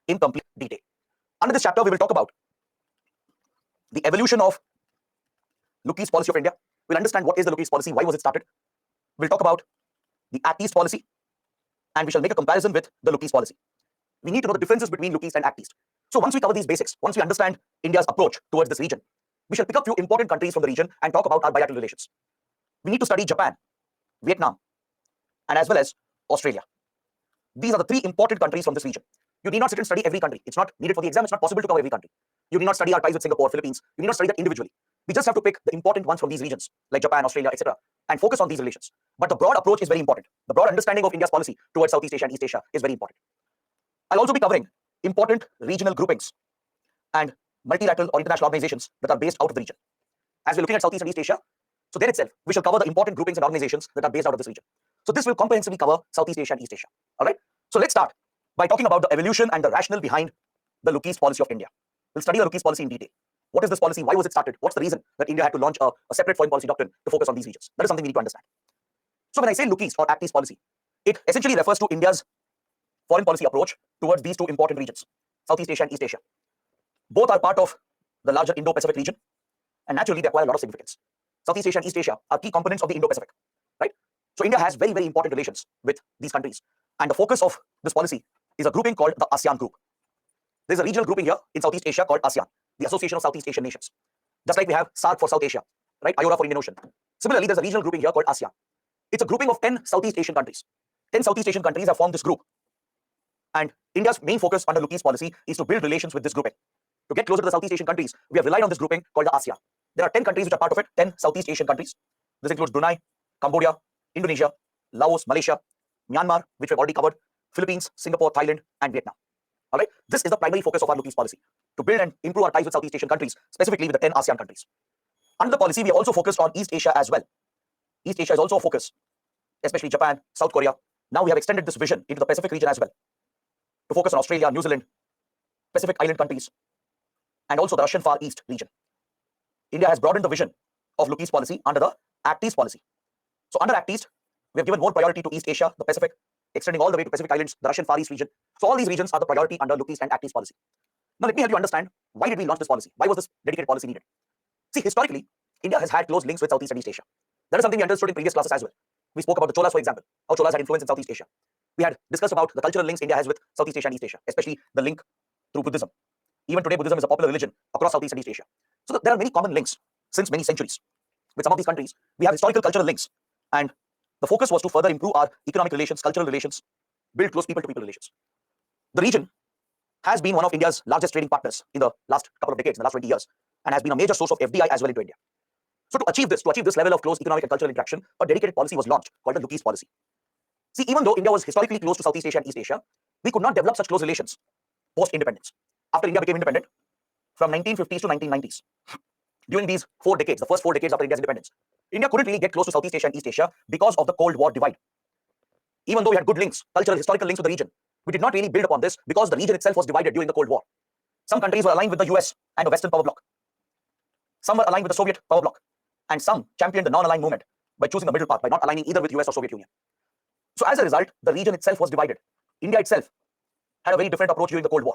in complete detail. Under this chapter, we will talk about the evolution of Lookie's policy of India. We'll understand what is the Lookie's policy, why was it started. We'll talk about the Act East policy, and we shall make a comparison with the Lookie's policy. We need to know the differences between Look East and Act East. So once we cover these basics, once we understand India's approach towards this region, we shall pick up few important countries from the region and talk about our bilateral relations. We need to study Japan, Vietnam, and as well as Australia. These are the three important countries from this region. You need not sit and study every country. It's not needed for the exam. It's not possible to cover every country. You need not study our ties with Singapore, Philippines. You need not study that individually. We just have to pick the important ones from these regions, like Japan, Australia, etc., and focus on these relations. But the broad approach is very important. The broad understanding of India's policy towards Southeast Asia and East Asia is very important. I'll also be covering important regional groupings and multilateral or international organizations that are based out of the region. As we're looking at Southeast and East Asia, so there itself, we shall cover the important groupings and organizations that are based out of this region. So this will comprehensively cover Southeast Asia and East Asia. All right. So let's start by talking about the evolution and the rationale behind the Look East policy of India. We'll study the Look East policy in detail. What is this policy? Why was it started? What's the reason that India had to launch a separate foreign policy doctrine to focus on these regions? That is something we need to understand. So when I say Look East or Act East policy, it essentially refers to India's foreign policy approach towards these two important regions, Southeast Asia and East Asia. Both are part of the larger Indo-Pacific region, and naturally they acquire a lot of significance. Southeast Asia and East Asia are key components of the Indo-Pacific, right? So India has very, very important relations with these countries, and the focus of this policy is a grouping called the ASEAN group. There's a regional grouping here in Southeast Asia called ASEAN, the Association of Southeast Asian Nations. Just like we have SAARC for South Asia, right? IORA for Indian Ocean. Similarly, there's a regional grouping here called ASEAN. It's a grouping of 10 Southeast Asian countries. 10 Southeast Asian countries have formed this group. And India's main focus under Look East policy is to build relations with this grouping. To get closer to the Southeast Asian countries, we have relied on this grouping called the ASEAN. There are 10 countries which are part of it, 10 Southeast Asian countries. This includes Brunei, Cambodia, Indonesia, Laos, Malaysia, Myanmar, which we've already covered, Philippines, Singapore, Thailand, and Vietnam. All right, this is the primary focus of our Look East policy, to build and improve our ties with Southeast Asian countries, specifically with the 10 ASEAN countries. Under the policy, we have also focused on East Asia as well. East Asia is also a focus, especially Japan, South Korea. Now we have extended this vision into the Pacific region as well, to focus on Australia, New Zealand, Pacific Island countries, and also the Russian Far East region. India has broadened the vision of Look East policy under the Act East policy. So under Act East, we have given more priority to East Asia, the Pacific, extending all the way to Pacific Islands, the Russian Far East region. So all these regions are the priority under Look East and Act East policy. Now let me help you understand, why did we launch this policy? Why was this dedicated policy needed? See, historically, India has had close links with Southeast and East Asia. That is something we understood in previous classes as well. We spoke about the Cholas, for example, how Cholas had influence in Southeast Asia. We had discussed about the cultural links India has with Southeast Asia and East Asia, especially the link through Buddhism. Even today, Buddhism is a popular religion across Southeast and East Asia. So there are many common links since many centuries. With some of these countries, we have historical cultural links, and the focus was to further improve our economic relations, cultural relations, build close people-to-people relations. The region has been one of India's largest trading partners in the last couple of decades, in the last 20 years, and has been a major source of FDI as well into India. So to achieve this level of close economic and cultural interaction, a dedicated policy was launched called the Look East policy. See, even though India was historically close to Southeast Asia and East Asia, we could not develop such close relations post-independence. After India became independent, from 1950s to 1990s, during these 4 decades, the first 4 decades after India's independence, India couldn't really get close to Southeast Asia and East Asia because of the Cold War divide. Even though we had good links, cultural, historical links with the region, we did not really build upon this because the region itself was divided during the Cold War. Some countries were aligned with the US and the Western power bloc. Some were aligned with the Soviet power bloc. And some championed the non-aligned movement by choosing the middle path, by not aligning either with US or Soviet Union. So as a result, the region itself was divided. India itself had a very different approach during the Cold War.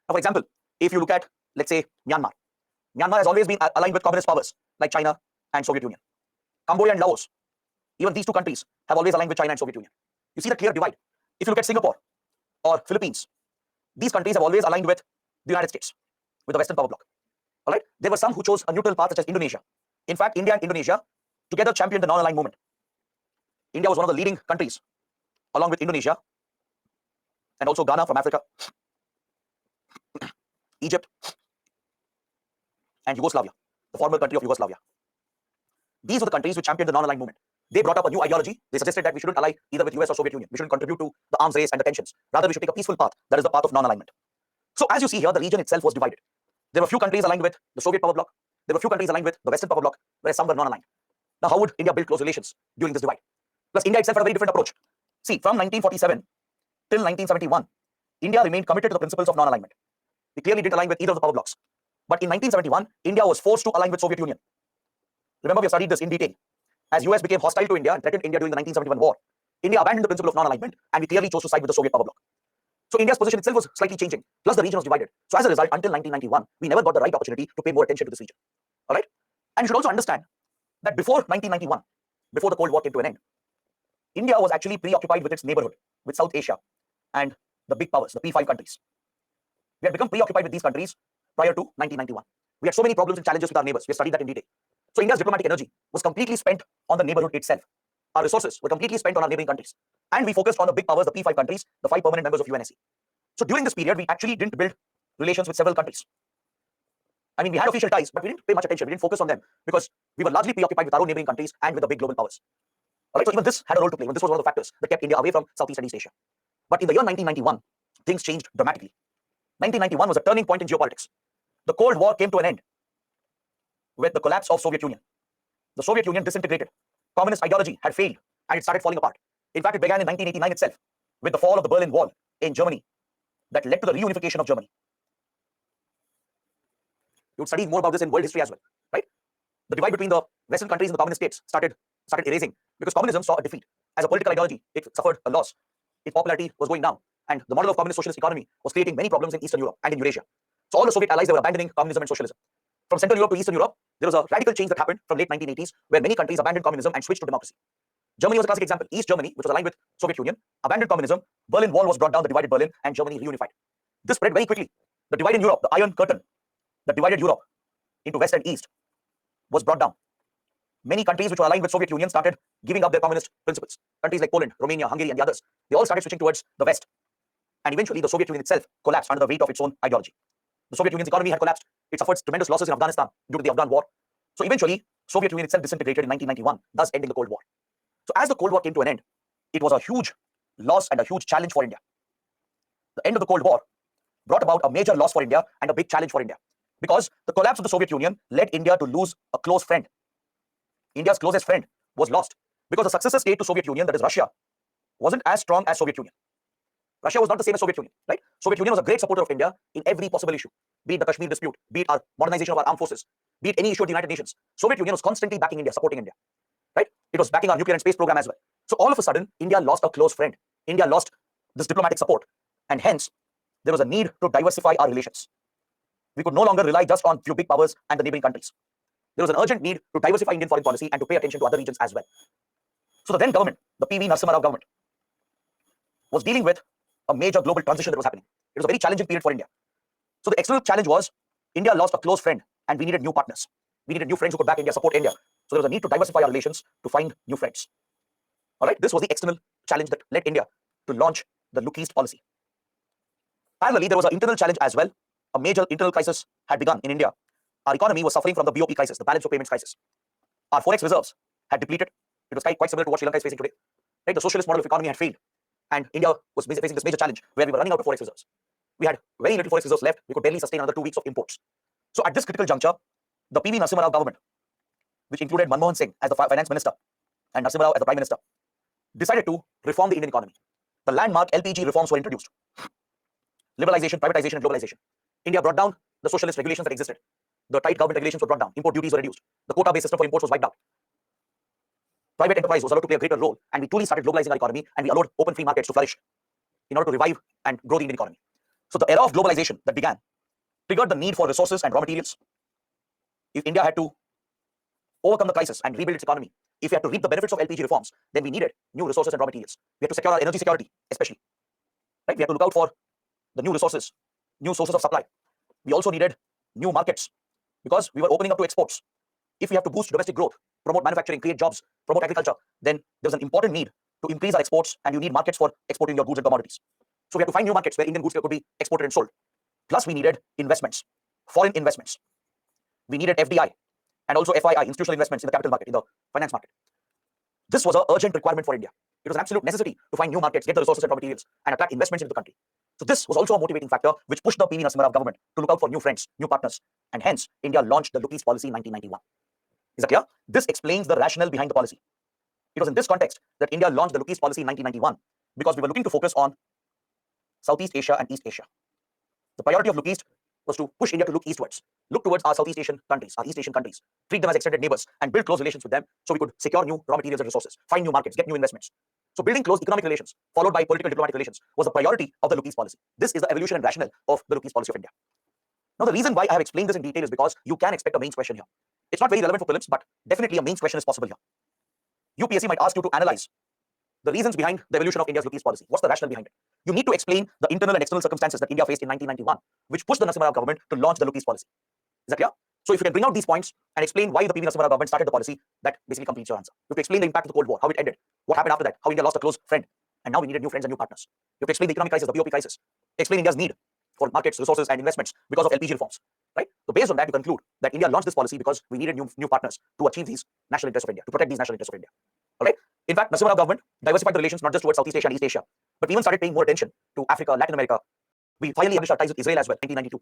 Now, for example, if you look at, let's say, Myanmar. Myanmar has always been aligned with communist powers like China and Soviet Union. Cambodia and Laos, even these two countries have always aligned with China and Soviet Union. You see the clear divide. If you look at Singapore or Philippines, these countries have always aligned with the United States, with the Western power bloc. All right? There were some who chose a neutral path, such as Indonesia. In fact, India and Indonesia together championed the non-aligned movement. India was one of the leading countries, along with Indonesia, and also Ghana from Africa, Egypt, and Yugoslavia, the former country of Yugoslavia. These were the countries which championed the non-aligned movement. They brought up a new ideology. They suggested that we shouldn't ally either with US or Soviet Union. We shouldn't contribute to the arms race and the tensions. Rather, we should take a peaceful path. That is the path of non-alignment. So as you see here, the region itself was divided. There were few countries aligned with the Soviet power bloc. There were few countries aligned with the Western power bloc, whereas some were non-aligned. Now, how would India build close relations during this divide? Plus, India itself had a very different approach. See, from 1947 till 1971, India remained committed to the principles of non-alignment. We clearly didn't align with either of the power blocs. But in 1971, India was forced to align with Soviet Union. Remember, we have studied this in detail. As US became hostile to India and threatened India during the 1971 war, India abandoned the principle of non-alignment, and we clearly chose to side with the Soviet power bloc. So India's position itself was slightly changing. Plus the region was divided. So as a result, until 1991, we never got the right opportunity to pay more attention to this region. All right. And you should also understand that before 1991, before the Cold War came to an end, India was actually preoccupied with its neighborhood, with South Asia and the big powers, the P5 countries. We had become preoccupied with these countries prior to 1991. We had so many problems and challenges with our neighbors. We studied that in detail. So India's diplomatic energy was completely spent on the neighborhood itself. Our resources were completely spent on our neighboring countries. And we focused on the big powers, the P5 countries, the 5 permanent members of UNSC. So during this period, we actually didn't build relations with several countries. I mean, we had official ties, but we didn't pay much attention. We didn't focus on them because we were largely preoccupied with our own neighboring countries and with the big global powers. All right, so even this had a role to play. This was one of the factors that kept India away from Southeast and East Asia. But in the year 1991, things changed dramatically. 1991 was a turning point in geopolitics. The Cold War came to an end with the collapse of Soviet Union. The Soviet Union disintegrated. Communist ideology had failed and it started falling apart. In fact, it began in 1989 itself with the fall of the Berlin Wall in Germany that led to the reunification of Germany. You would study more about this in world history as well, right? The divide between the Western countries and the communist states started erasing because communism saw a defeat. As a political ideology, it suffered a loss. Its popularity was going down. And the model of communist socialist economy was creating many problems in Eastern Europe and in Eurasia. So all the Soviet allies, they were abandoning communism and socialism. From Central Europe to Eastern Europe, there was a radical change that happened from late 1980s where many countries abandoned communism and switched to democracy. Germany was a classic example. East Germany, which was aligned with Soviet Union, abandoned communism. Berlin Wall was brought down, the divided Berlin, and Germany reunified. This spread very quickly. The divide in Europe, the Iron Curtain, that divided Europe into West and East, was brought down. Many countries which were aligned with Soviet Union started giving up their communist principles. Countries like Poland, Romania, Hungary, and the others, they all started switching towards the West. And eventually, the Soviet Union itself collapsed under the weight of its own ideology. The Soviet Union's economy had collapsed. It suffered tremendous losses in Afghanistan due to the Afghan war. So eventually, Soviet Union itself disintegrated in 1991, thus ending the Cold War. So as the Cold War came to an end, it was a huge loss and a huge challenge for India. The end of the Cold War brought about a major loss for India and a big challenge for India because the collapse of the Soviet Union led India to lose a close friend. India's closest friend was lost because the successor state to Soviet Union, that is Russia, wasn't as strong as Soviet Union. Russia was not the same as Soviet Union, right? Soviet Union was a great supporter of India in every possible issue, be it the Kashmir dispute, be it our modernization of our armed forces, be it any issue at the United Nations. Soviet Union was constantly backing India, supporting India, right? It was backing our nuclear and space program as well. So all of a sudden, India lost a close friend. India lost this diplomatic support. And hence, there was a need to diversify our relations. We could no longer rely just on few big powers and the neighboring countries. There was an urgent need to diversify Indian foreign policy and to pay attention to other regions as well. So the then government, the PV Narasimha Rao government, was dealing with a major global transition that was happening. It was a very challenging period for India. So the external challenge was India lost a close friend and we needed new partners. We needed new friends who could back India, support India. So there was a need to diversify our relations to find new friends. All right, this was the external challenge that led India to launch the Look East policy. Parallelly, there was an internal challenge as well. A major internal crisis had begun in India. Our economy was suffering from the BOP crisis, the balance of payments crisis. Our forex reserves had depleted. It was quite similar to what Sri Lanka is facing today. Right? The socialist model of economy had failed. And India was facing this major challenge where we were running out of forex reserves. We had very little forex reserves left. We could barely sustain another 2 weeks of imports. So at this critical juncture, the PV Narasimha Rao government, which included Manmohan Singh as the finance minister and Narasimha Rao as the prime minister, decided to reform the Indian economy. The landmark LPG reforms were introduced. Liberalization, privatization, and globalization. India brought down the socialist regulations that existed. The tight government regulations were brought down. Import duties were reduced. The quota-based system for imports was wiped out. Private enterprise was allowed to play a greater role, and we truly started globalizing our economy, and we allowed open free markets to flourish in order to revive and grow the Indian economy. So the era of globalization that began triggered the need for resources and raw materials. If India had to overcome the crisis and rebuild its economy, if we had to reap the benefits of LPG reforms, then we needed new resources and raw materials. We had to secure our energy security, especially. Right? We had to look out for the new resources, new sources of supply. We also needed new markets because we were opening up to exports. If we have to boost domestic growth, promote manufacturing, create jobs, promote agriculture, then there's an important need to increase our exports, and you need markets for exporting your goods and commodities. So we have to find new markets where Indian goods could be exported and sold. Plus, we needed investments, foreign investments. We needed FDI and also FII, institutional investments in the capital market, in the finance market. This was an urgent requirement for India. It was an absolute necessity to find new markets, get the resources and raw materials, and attract investments into the country. So this was also a motivating factor which pushed the PV Narasimha Rao government to look out for new friends, new partners, and hence India launched the Look East policy in 1991. Is that clear? This explains the rationale behind the policy. It was in this context that India launched the Look East policy in 1991 because we were looking to focus on Southeast Asia and East Asia. The priority of Look East was to push India to look eastwards, look towards our Southeast Asian countries, our East Asian countries, treat them as extended neighbors, and build close relations with them so we could secure new raw materials and resources, find new markets, get new investments. So building close economic relations, followed by political diplomatic relations, was the priority of the Lucchese policy. This is the evolution and rationale of the Lucchese policy of India. Now, the reason why I have explained this in detail is because you can expect a mains question here. It's not very relevant for prelims, but definitely a mains question is possible here. UPSC might ask you to analyze the reasons behind the evolution of India's Lucchese policy. What's the rationale behind it? You need to explain the internal and external circumstances that India faced in 1991, which pushed the Narasimha Rao government to launch the Lucchese policy. Is that clear? So if you can bring out these points and explain why the PV Narasimha Rao government started the policy, that basically completes your answer. You have to explain the impact of the Cold War, how it ended, what happened after that, how India lost a close friend, and now we needed new friends and new partners. You have to explain the economic crisis, the BOP crisis, explain India's need for markets, resources, and investments because of LPG reforms, right? So based on that, you conclude that India launched this policy because we needed new partners to achieve these national interests of India, to protect these national interests of India. All right. In fact, Narasimha Rao government diversified the relations not just towards Southeast Asia and East Asia, but we even started paying more attention to Africa, Latin America. We finally established our ties with Israel as well, 1992.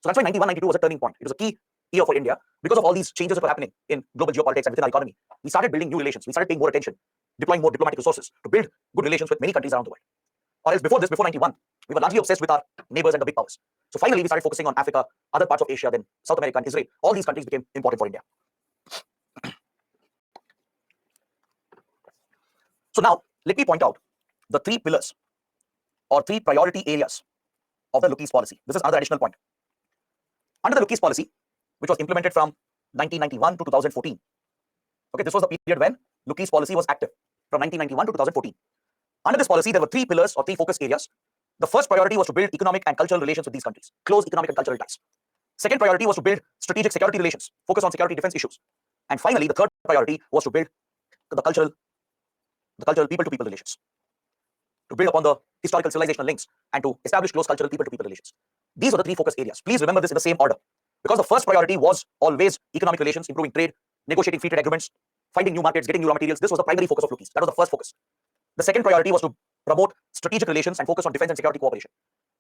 So that's why 91-92 was a turning point. It was a key year for India because of all these changes that were happening in global geopolitics and within our economy. We started building new relations. We started paying more attention, deploying more diplomatic resources to build good relations with many countries around the world. Or else before this, before 91, we were largely obsessed with our neighbors and the big powers. So finally, we started focusing on Africa, other parts of Asia, then South America and Israel. All these countries became important for India. So now, let me point out the three pillars or three priority areas of the Lucchese policy. This is another additional point. Under the Lucchese policy, which was implemented from 1991 to 2014, okay, this was the period when Lucchese policy was active, from 1991 to 2014. Under this policy, there were three pillars or three focus areas. The first priority was to build economic and cultural relations with these countries, close economic and cultural ties. Second priority was to build strategic security relations, focus on security defense issues. And finally, the third priority was to build the cultural people-to-people relations, to build upon the historical civilizational links and to establish close cultural people-to-people relations. These are the three focus areas. Please remember this in the same order, because the first priority was always economic relations, improving trade, negotiating free trade agreements, finding new markets, getting new raw materials. This was the primary focus of Lucchese. That was the first focus. The second priority was to promote strategic relations and focus on defense and security cooperation.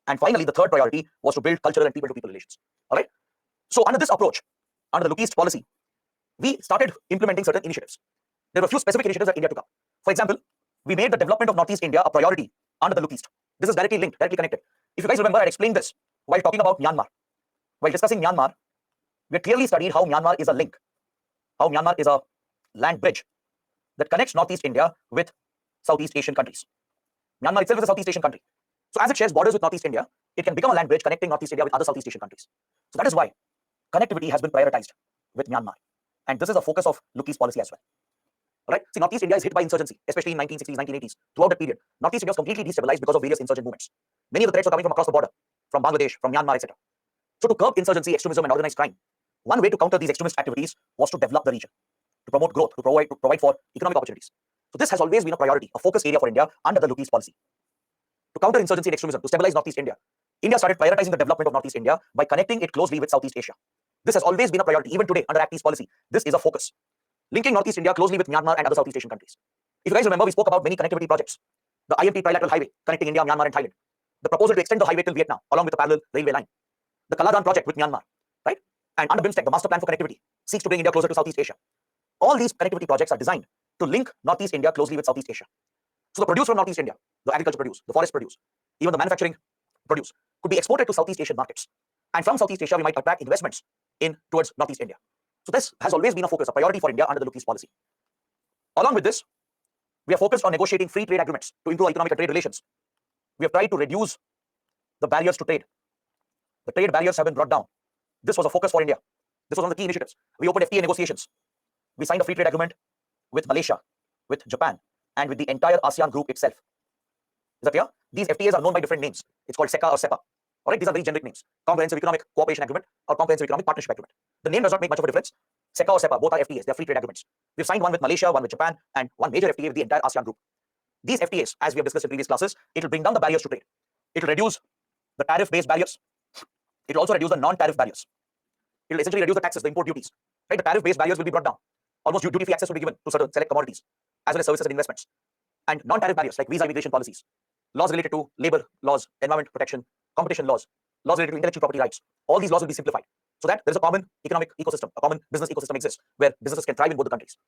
And finally, the third priority was to build cultural and people-to-people relations. All right. So under this approach, under the Lucchese policy, we started implementing certain initiatives. There were a few specific initiatives that India took up. For example, we made the development of Northeast India a priority under the Lucchese. This is directly linked, directly connected. If you guys remember, I explained this while talking about Myanmar. While discussing Myanmar, we had clearly studied how Myanmar is a link, how Myanmar is a land bridge that connects Northeast India with Southeast Asian countries. Myanmar itself is a Southeast Asian country. So as it shares borders with Northeast India, it can become a land bridge connecting Northeast India with other Southeast Asian countries. So that is why connectivity has been prioritized with Myanmar. And this is a focus of Lucchese policy as well. All right. See, Northeast India is hit by insurgency, especially in 1960s, 1980s. Throughout that period, Northeast India was completely destabilized because of various insurgent movements. Many of the threats were coming from across the border, from Bangladesh, from Myanmar, etc. So to curb insurgency, extremism, and organized crime, one way to counter these extremist activities was to develop the region, to promote growth, to provide for economic opportunities. So this has always been a priority, a focus area for India under the Lucchese policy. To counter insurgency and extremism, to stabilize Northeast India, India started prioritizing the development of Northeast India by connecting it closely with Southeast Asia. This has always been a priority, even today under Act East policy. This is a focus, linking Northeast India closely with Myanmar and other Southeast Asian countries. If you guys remember, we spoke about many connectivity projects. The IMT trilateral highway connecting India, Myanmar, and Thailand. The proposal to extend the highway till Vietnam, along with the parallel railway line. The Kaladan project with Myanmar, right? And under BIMSTEC, the master plan for connectivity seeks to bring India closer to Southeast Asia. All these connectivity projects are designed to link Northeast India closely with Southeast Asia. So the produce from Northeast India, the agriculture produce, the forest produce, even the manufacturing produce could be exported to Southeast Asian markets. And from Southeast Asia, we might attract investments towards Northeast India. So this has always been a focus, a priority for India under the Lucchese policy. Along with this, we are focused on negotiating free trade agreements to improve economic and trade relations. We have tried to reduce the barriers to trade. The trade barriers have been brought down. This was a focus for India. This was one of the key initiatives. We opened FTA negotiations. We signed a free trade agreement with Malaysia, with Japan, and with the entire ASEAN group itself. Is that clear? These FTAs are known by different names. It's called SECA or SEPA. All right, these are very generic names. Comprehensive Economic Cooperation Agreement or Comprehensive Economic Partnership Agreement. The name does not make much of a difference. SECA or SEPA, both are FTAs. They are free trade agreements. We've signed one with Malaysia, one with Japan, and one major FTA with the entire ASEAN group. These FTAs, as we have discussed in previous classes, it will bring down the barriers to trade. It will reduce the tariff-based barriers. It will also reduce the non-tariff barriers. It will essentially reduce the taxes, the import duties. Right? The tariff-based barriers will be brought down. Almost duty-free access will be given to certain select commodities, as well as services and investments. And non-tariff barriers like visa immigration policies, laws related to labor laws, environment protection, competition laws, laws related to intellectual property rights. All these laws will be simplified so that there is a common economic ecosystem, a common business ecosystem exists where businesses can thrive in both the countries.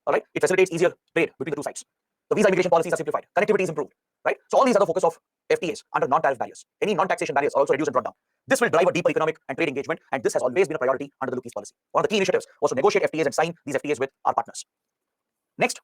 All right, it facilitates easier trade between the two sides. The visa immigration policies are simplified, connectivity is improved. Right, so all these are the focus of FTAs under non-tariff barriers. Any non-taxation barriers are also reduced and brought down. This will drive a deeper economic and trade engagement, and this has always been a priority under the Lucchese policy. One of the key initiatives was to negotiate FTAs and sign these FTAs with our partners. Next,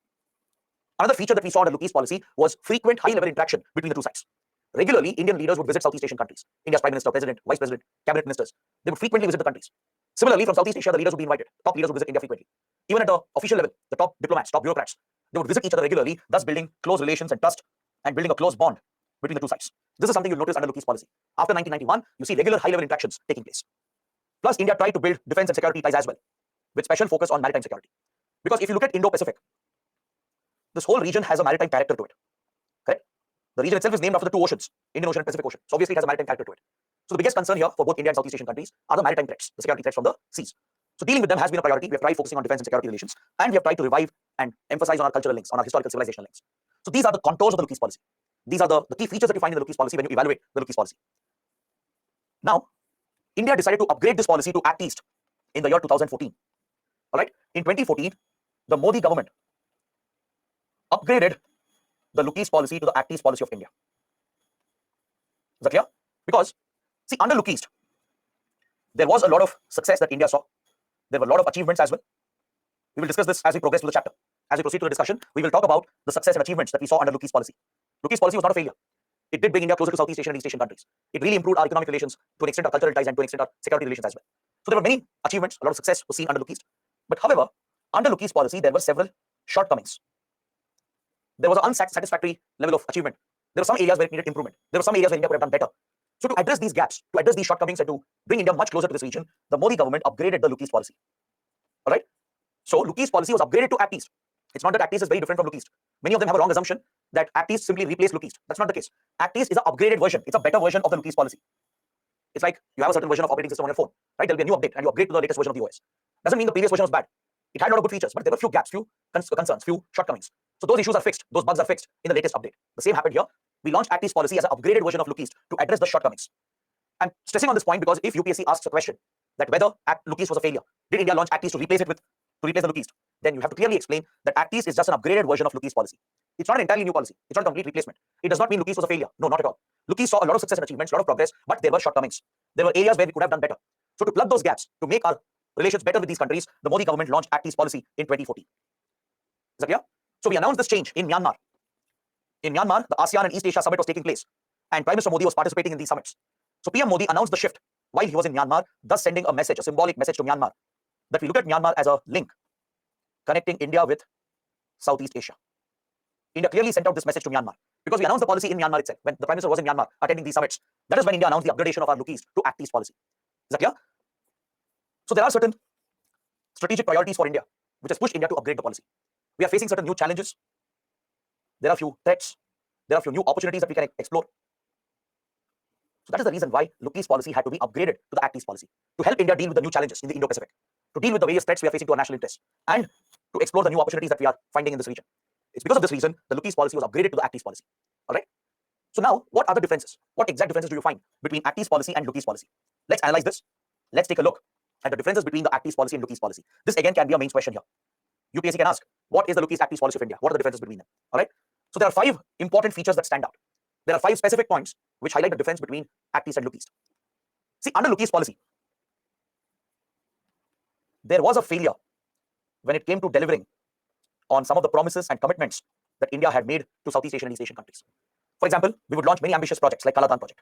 Another feature that we saw under Lookie's policy was frequent high-level interaction between the two sides. Regularly, Indian leaders would visit Southeast Asian countries. India's Prime Minister, President, Vice President, Cabinet Ministers, they would frequently visit the countries. Similarly, from Southeast Asia, the leaders would be invited. Top leaders would visit India frequently. Even at the official level, the top diplomats, top bureaucrats, they would visit each other regularly, thus building close relations and trust and building a close bond between the two sides. This is something you'll notice under Lookie's policy. After 1991, you see regular high-level interactions taking place. Plus, India tried to build defense and security ties as well, with special focus on maritime security. Because if you look at Indo-Pacific, this whole region has a maritime character to it. Correct? The region itself is named after the two oceans, Indian Ocean and Pacific Ocean. So obviously it has a maritime character to it. So the biggest concern here for both India and Southeast Asian countries are the maritime threats, the security threats from the seas. So dealing with them has been a priority. We have tried focusing on defense and security relations, and we have tried to revive and emphasize on our cultural links, on our historical civilizational links. So these are the contours of the Lookie's policy. These are the key features that you find in the Lookie's policy when you evaluate the Lookie's policy. Now, India decided to upgrade this policy to Act East in the year 2014. All right. In 2014, the Modi government upgraded the Lookie's policy to the Act East policy of India. Is that clear? Because, see, under Look East, there was a lot of success that India saw. There were a lot of achievements as well. We will discuss this as we progress through the chapter. As we proceed to the discussion, we will talk about the success and achievements that we saw under Look East policy. Look East policy was not a failure. It did bring India closer to Southeast Asian and East Asian countries. It really improved our economic relations, to an extent our cultural ties, and to an extent our security relations as well. So there were many achievements, a lot of success was seen under Look East. But however, under Look East policy, there were several shortcomings. There was an unsatisfactory level of achievement. There were some areas where it needed improvement. There were some areas where India could have done better. So to address these gaps, to address these shortcomings, and to bring India much closer to this region, the Modi government upgraded the Look East policy. All right. So Look East policy was upgraded to Act East. It's not that Act East is very different from Look East. Many of them have a wrong assumption that Act East simply replaced Look East. That's not the case. Act East is an upgraded version. It's a better version of the Look East policy. It's like you have a certain version of operating system on your phone, right? There'll be a new update, and you upgrade to the latest version of the OS. Doesn't mean the previous version was bad. It had a lot of good features, but there were few gaps, few concerns, few shortcomings. So those issues are fixed. Those bugs are fixed in the latest update. The same happened here. We launched Act East policy as an upgraded version of Look East to address the shortcomings. I'm stressing on this point because if UPSC asks a question that whether Look East was a failure, did India launch Act East to replace the Look East? Then you have to clearly explain that Act East is just an upgraded version of Look East policy. It's not an entirely new policy. It's not a complete replacement. It does not mean Look East was a failure. No, not at all. Look East saw a lot of success and achievements, a lot of progress, but there were shortcomings. There were areas where we could have done better. So to plug those gaps, to make our relations better with these countries, the Modi government launched Act East policy in 2014. Is that clear? So we announced this change in Myanmar. In Myanmar, the ASEAN and East Asia summit was taking place, and Prime Minister Modi was participating in these summits. So PM Modi announced the shift while he was in Myanmar, thus sending a message, a symbolic message to Myanmar, that we look at Myanmar as a link connecting India with Southeast Asia. India clearly sent out this message to Myanmar because we announced the policy in Myanmar itself. When the Prime Minister was in Myanmar attending these summits, that is when India announced the upgradation of our Look East to Act East policy. Is that clear? So there are certain strategic priorities for India, which has pushed India to upgrade the policy. We are facing certain new challenges. There are a few threats. There are a few new opportunities that we can explore. So that is the reason why Look East policy had to be upgraded to the Act East policy, to help India deal with the new challenges in the Indo-Pacific, to deal with the various threats we are facing to our national interests, and to explore the new opportunities that we are finding in this region. It's because of this reason the Look East policy was upgraded to the Act East policy. All right. So now, what are the differences? What exact differences do you find between Act East policy and Look East policy? Let's analyze this. Let's take a look at the differences between the Act East policy and Look East policy. This again can be a main question here. UPSC can ask, what is the Look East Act East policy of India? What are the differences between them? All right. So there are 5 important features that stand out. There are 5 specific points which highlight the difference between Act East and Look East. See, under Look East policy, there was a failure when it came to delivering on some of the promises and commitments that India had made to Southeast Asian and East Asian countries. For example, we would launch many ambitious projects like Kaladan project.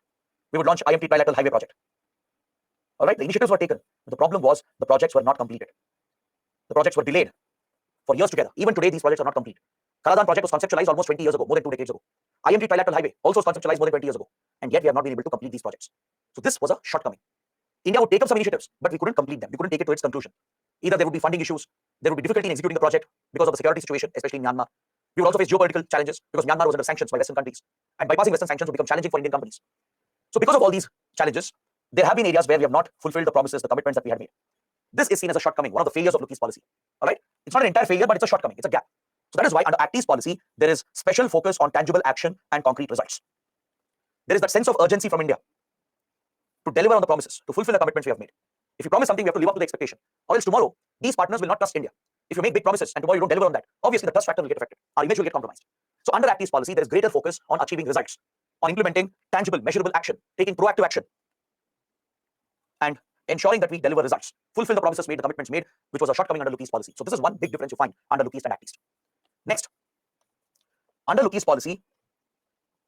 We would launch IMT Trilateral Highway project. All right, the initiatives were taken, but the problem was the projects were not completed. The projects were delayed for years together. Even today, these projects are not complete. Kaladan project was conceptualized almost 20 years ago, more than 2 decades ago. IMT Trilateral Highway also was conceptualized more than 20 years ago, and yet we have not been able to complete these projects. So this was a shortcoming. India would take up some initiatives, but we couldn't complete them. We couldn't take it to its conclusion. Either there would be funding issues, there would be difficulty in executing the project because of the security situation, especially in Myanmar. We would also face geopolitical challenges because Myanmar was under sanctions by Western countries, and bypassing Western sanctions would become challenging for Indian companies. So because of all these challenges, there have been areas where we have not fulfilled the promises, the commitments that we had made. This is seen as a shortcoming, one of the failures of Look East policy. All right, it's not an entire failure, but it's a shortcoming. It's a gap. So that is why under Act East policy, there is special focus on tangible action and concrete results. There is that sense of urgency from India to deliver on the promises, to fulfill the commitments we have made. If you promise something, we have to live up to the expectation. Or else tomorrow, these partners will not trust India. If you make big promises and tomorrow you don't deliver on that, obviously the trust factor will get affected. Our image will get compromised. So under Act East policy, there is greater focus on achieving results, on implementing tangible, measurable action, taking proactive action, and ensuring that we deliver results, fulfill the promises made, the commitments made, which was a shortcoming under Look East policy. So this is one big difference you find under Look East and Act East. Next, Under Lookie's policy,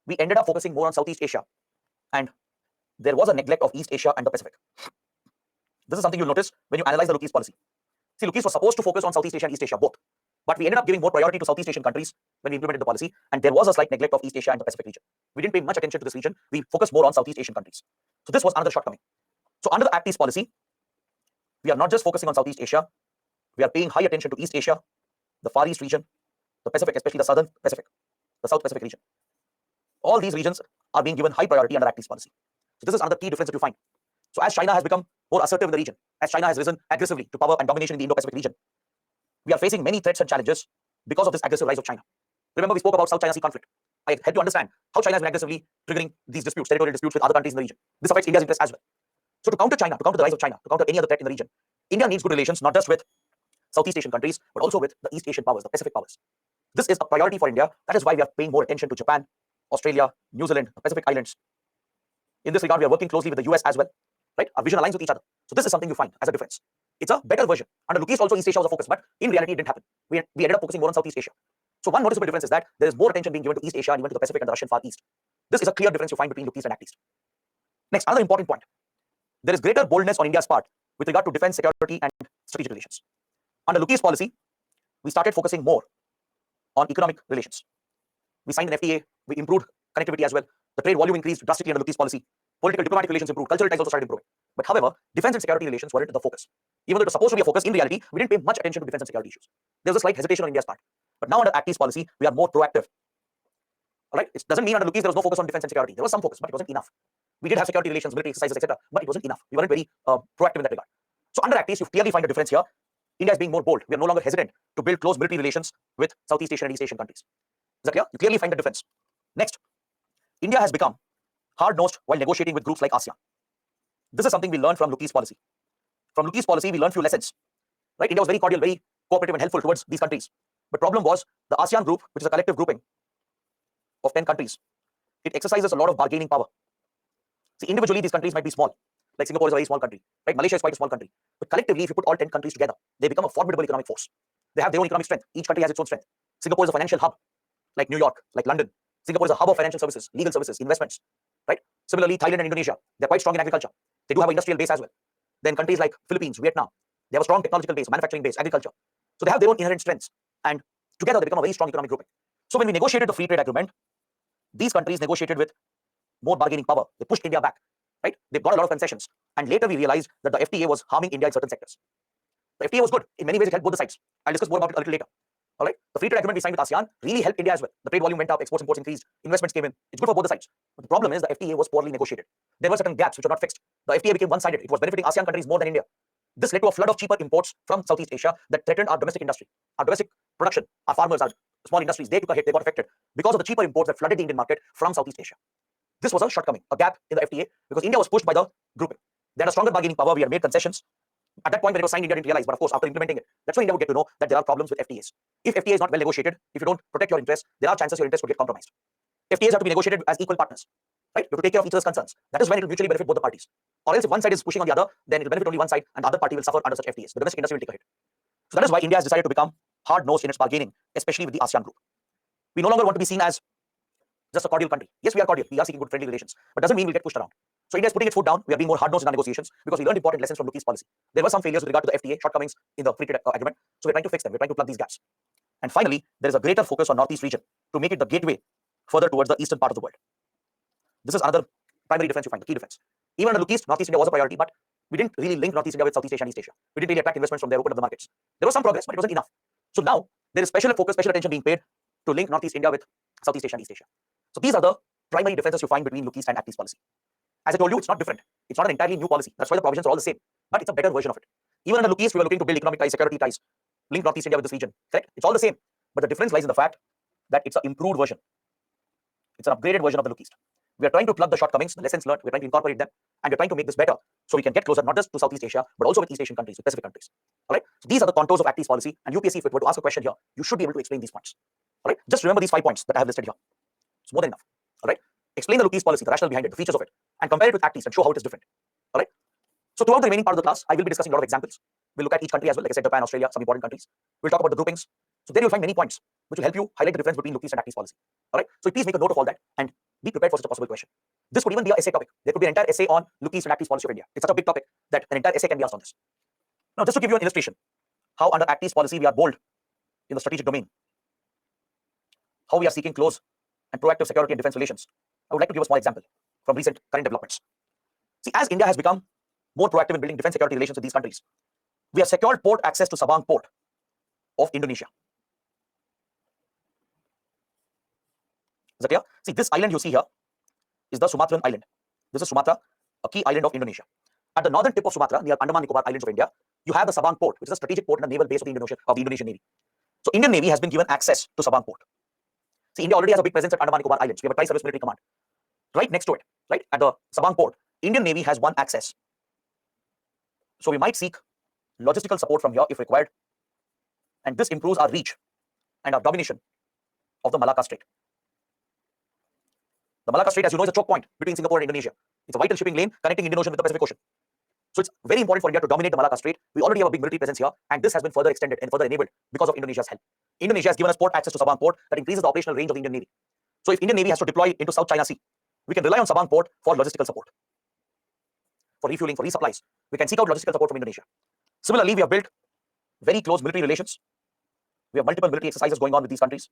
we ended up focusing more on Southeast Asia, and there was a neglect of East Asia and the Pacific. This is something you'll notice when you analyze the Lookie's policy. See, Lookie's was supposed to focus on Southeast Asia and East Asia both, but we ended up giving more priority to Southeast Asian countries when we implemented the policy, and there was a slight neglect of East Asia and the Pacific region. We didn't pay much attention to this region. We focused more on Southeast Asian countries. So this was another shortcoming. So under the Act East policy, we are not just focusing on Southeast Asia, we are paying high attention to East Asia, the Far East region, the Pacific, especially the Southern Pacific, the South Pacific region. All these regions are being given high priority under Act East policy. So this is another key difference that you find. So as China has become more assertive in the region, as China has risen aggressively to power and domination in the Indo-Pacific region, we are facing many threats and challenges because of this aggressive rise of China. Remember, we spoke about South China Sea conflict. I had to understand how China has been aggressively triggering these disputes, territorial disputes with other countries in the region. This affects India's interest as well. So to counter China, to counter the rise of China, to counter any other threat in the region, India needs good relations not just with Southeast Asian countries, but also with the East Asian powers, the Pacific powers. This is a priority for India. That is why we are paying more attention to Japan, Australia, New Zealand, the Pacific Islands. In this regard, we are working closely with the US as well, right? Our vision aligns with each other. So this is something you find as a difference. It's a better version. Under Lookie's also East Asia was a focus, but in reality it didn't happen. We ended up focusing more on Southeast Asia. So one noticeable difference is that there is more attention being given to East Asia and even to the Pacific and the Russian Far East. This is a clear difference you find between Look East and Act East. Next, another important point. There is greater boldness on India's part with regard to defense, security, and strategic relations. Under Lookie's policy, we started focusing more on economic relations. We signed an FTA, we improved connectivity as well. The trade volume increased drastically under Lookie's policy. Political diplomatic relations improved. Cultural ties also started improving. But however, defense and security relations weren't the focus. Even though it was supposed to be a focus, in reality, we didn't pay much attention to defense and security issues. There was a slight hesitation on India's part. But now under Act East policy, we are more proactive. All right? It doesn't mean under Lookie's there was no focus on defense and security. There was some focus, but it wasn't enough. We did have security relations, military exercises, etc., but it wasn't enough. We weren't very proactive in that regard. So under Act East, you clearly find a difference here. India is being more bold. We are no longer hesitant to build close military relations with Southeast Asian and East Asian countries. Is that clear? You clearly find the difference. Next, India has become hard-nosed while negotiating with groups like ASEAN. This is something we learned from Lookie's policy. From Lookie's policy, we learned few lessons. Right? India was very cordial, very cooperative and helpful towards these countries. But problem was the ASEAN group, which is a collective grouping of 10 countries, it exercises a lot of bargaining power. See, individually, these countries might be small. Like Singapore is a very small country. Right? Malaysia is quite a small country. But collectively, if you put all 10 countries together, they become a formidable economic force. They have their own economic strength. Each country has its own strength. Singapore is a financial hub, like New York, like London. Singapore is a hub of financial services, legal services, investments. Right? Similarly, Thailand and Indonesia, they're quite strong in agriculture. They do have an industrial base as well. Then countries like Philippines, Vietnam, they have a strong technological base, manufacturing base, agriculture. So they have their own inherent strengths. And together they become a very strong economic grouping. So when we negotiated the free trade agreement, these countries negotiated with more bargaining power. They pushed India back. Right? They got a lot of concessions. And later we realized that the FTA was harming India in certain sectors. The FTA was good. In many ways, it helped both the sides. I'll discuss more about it a little later. All right? The free trade agreement we signed with ASEAN really helped India as well. The trade volume went up, exports, imports increased, investments came in. It's good for both the sides. But the problem is the FTA was poorly negotiated. There were certain gaps which were not fixed. The FTA became one-sided. It was benefiting ASEAN countries more than India. This led to a flood of cheaper imports from Southeast Asia that threatened our domestic industry, our domestic production, our farmers, our small industries. They took a hit, they got affected because of the cheaper imports that flooded the Indian market from Southeast Asia. This was a shortcoming, a gap in the FTA because India was pushed by the grouping. They had a stronger bargaining power. We had made concessions. At that point when it was signed, India didn't realize, but of course, after implementing it, that's when India would get to know that there are problems with FTAs. If FTA is not well negotiated, if you don't protect your interests, there are chances your interests could get compromised. FTAs have to be negotiated as equal partners, right? You have to take care of each other's concerns. That is when it will mutually benefit both the parties. Or else if one side is pushing on the other, then it will benefit only one side and the other party will suffer under such FTAs. The domestic industry will take a hit. So that is why India has decided to become hard-nosed in its bargaining, especially with the ASEAN group. We no longer want to be seen as just a cordial country. Yes, we are cordial. We are seeking good friendly relations, but doesn't mean we'll get pushed around. So India is putting its foot down. We are being more hard-nosed in our negotiations because we learned important lessons from Lookie's policy. There were some failures with regard to the FTA, shortcomings in the free trade agreement. So we're trying to fix them. We're trying to plug these gaps. And finally, there is a greater focus on Northeast region to make it the gateway further towards the eastern part of the world. This is another primary difference you find, the key difference. Even under Lookie's, Northeast India was a priority, but we didn't really link Northeast India with Southeast Asia and East Asia. We didn't really attract investments from there, open up the markets. There was some progress, but it wasn't enough. So now there is special focus, special attention being paid to link Northeast India with Southeast Asia and East Asia. So these are the primary differences you find between Lookie's and Act East policy. As I told you, it's not different. It's not an entirely new policy. That's why the provisions are all the same, but it's a better version of it. Even under Lookie's, we were looking to build economic ties, security ties, link Northeast India with this region. Correct? It's all the same, but the difference lies in the fact that it's an improved version. It's an upgraded version of the Lookie's. We are trying to plug the shortcomings, the lessons learned. We're trying to incorporate them, and we're trying to make this better so we can get closer not just to Southeast Asia, but also with East Asian countries, with Pacific countries. All right. So these are the contours of Act East policy. And UPSC, if it were to ask a question here, you should be able to explain these points. All right. Just remember these 5 points that I have listed here. It's more than enough. All right. Explain the Lookie's policy, the rationale behind it, the features of it, and compare it with Act East and show how it is different. All right. So throughout the remaining part of the class, I will be discussing a lot of examples. We'll look at each country as well, like I said, Japan, Australia, some important countries. We'll talk about the groupings. So there you'll find many points which will help you highlight the difference between Lookis and Actis policy. All right. So please make a note of all that and be prepared for such a possible question. This could even be an essay topic. There could be an entire essay on Lookis and Actis policy of India. It's such a big topic that an entire essay can be asked on this. Now, just to give you an illustration, how under Actis policy we are bold in the strategic domain, how we are seeking close and proactive security and defense relations. I would like to give a small example from recent current developments. See, as India has become more proactive in building defense security relations with these countries, we have secured port access to Sabang port of Indonesia. Is that clear? See, this island you see here is the Sumatran island. This is Sumatra, a key island of Indonesia. At the northern tip of Sumatra, near Andaman Nicobar Islands of India, you have the Sabang port, which is a strategic port and a naval base of the Indonesian Navy. So Indian Navy has been given access to Sabang port. See, India already has a big presence at Andaman Nicobar Islands. We have a tri-service military command. Right next to it, right at the Sabang port, Indian Navy has won access. So we might seek logistical support from here if required. And this improves our reach and our domination of the Malacca Strait. The Malacca Strait, as you know, is a choke point between Singapore and Indonesia. It's a vital shipping lane connecting Indian Ocean with the Pacific Ocean. So it's very important for India to dominate the Malacca Strait. We already have a big military presence here, and this has been further extended and further enabled because of Indonesia's help. Indonesia has given us port access to Sabang port that increases the operational range of the Indian Navy. So if Indian Navy has to deploy into South China Sea, we can rely on Sabang port for logistical support, for refueling, for resupplies. We can seek out logistical support from Indonesia. Similarly, we have built very close military relations. We have multiple military exercises going on with these countries,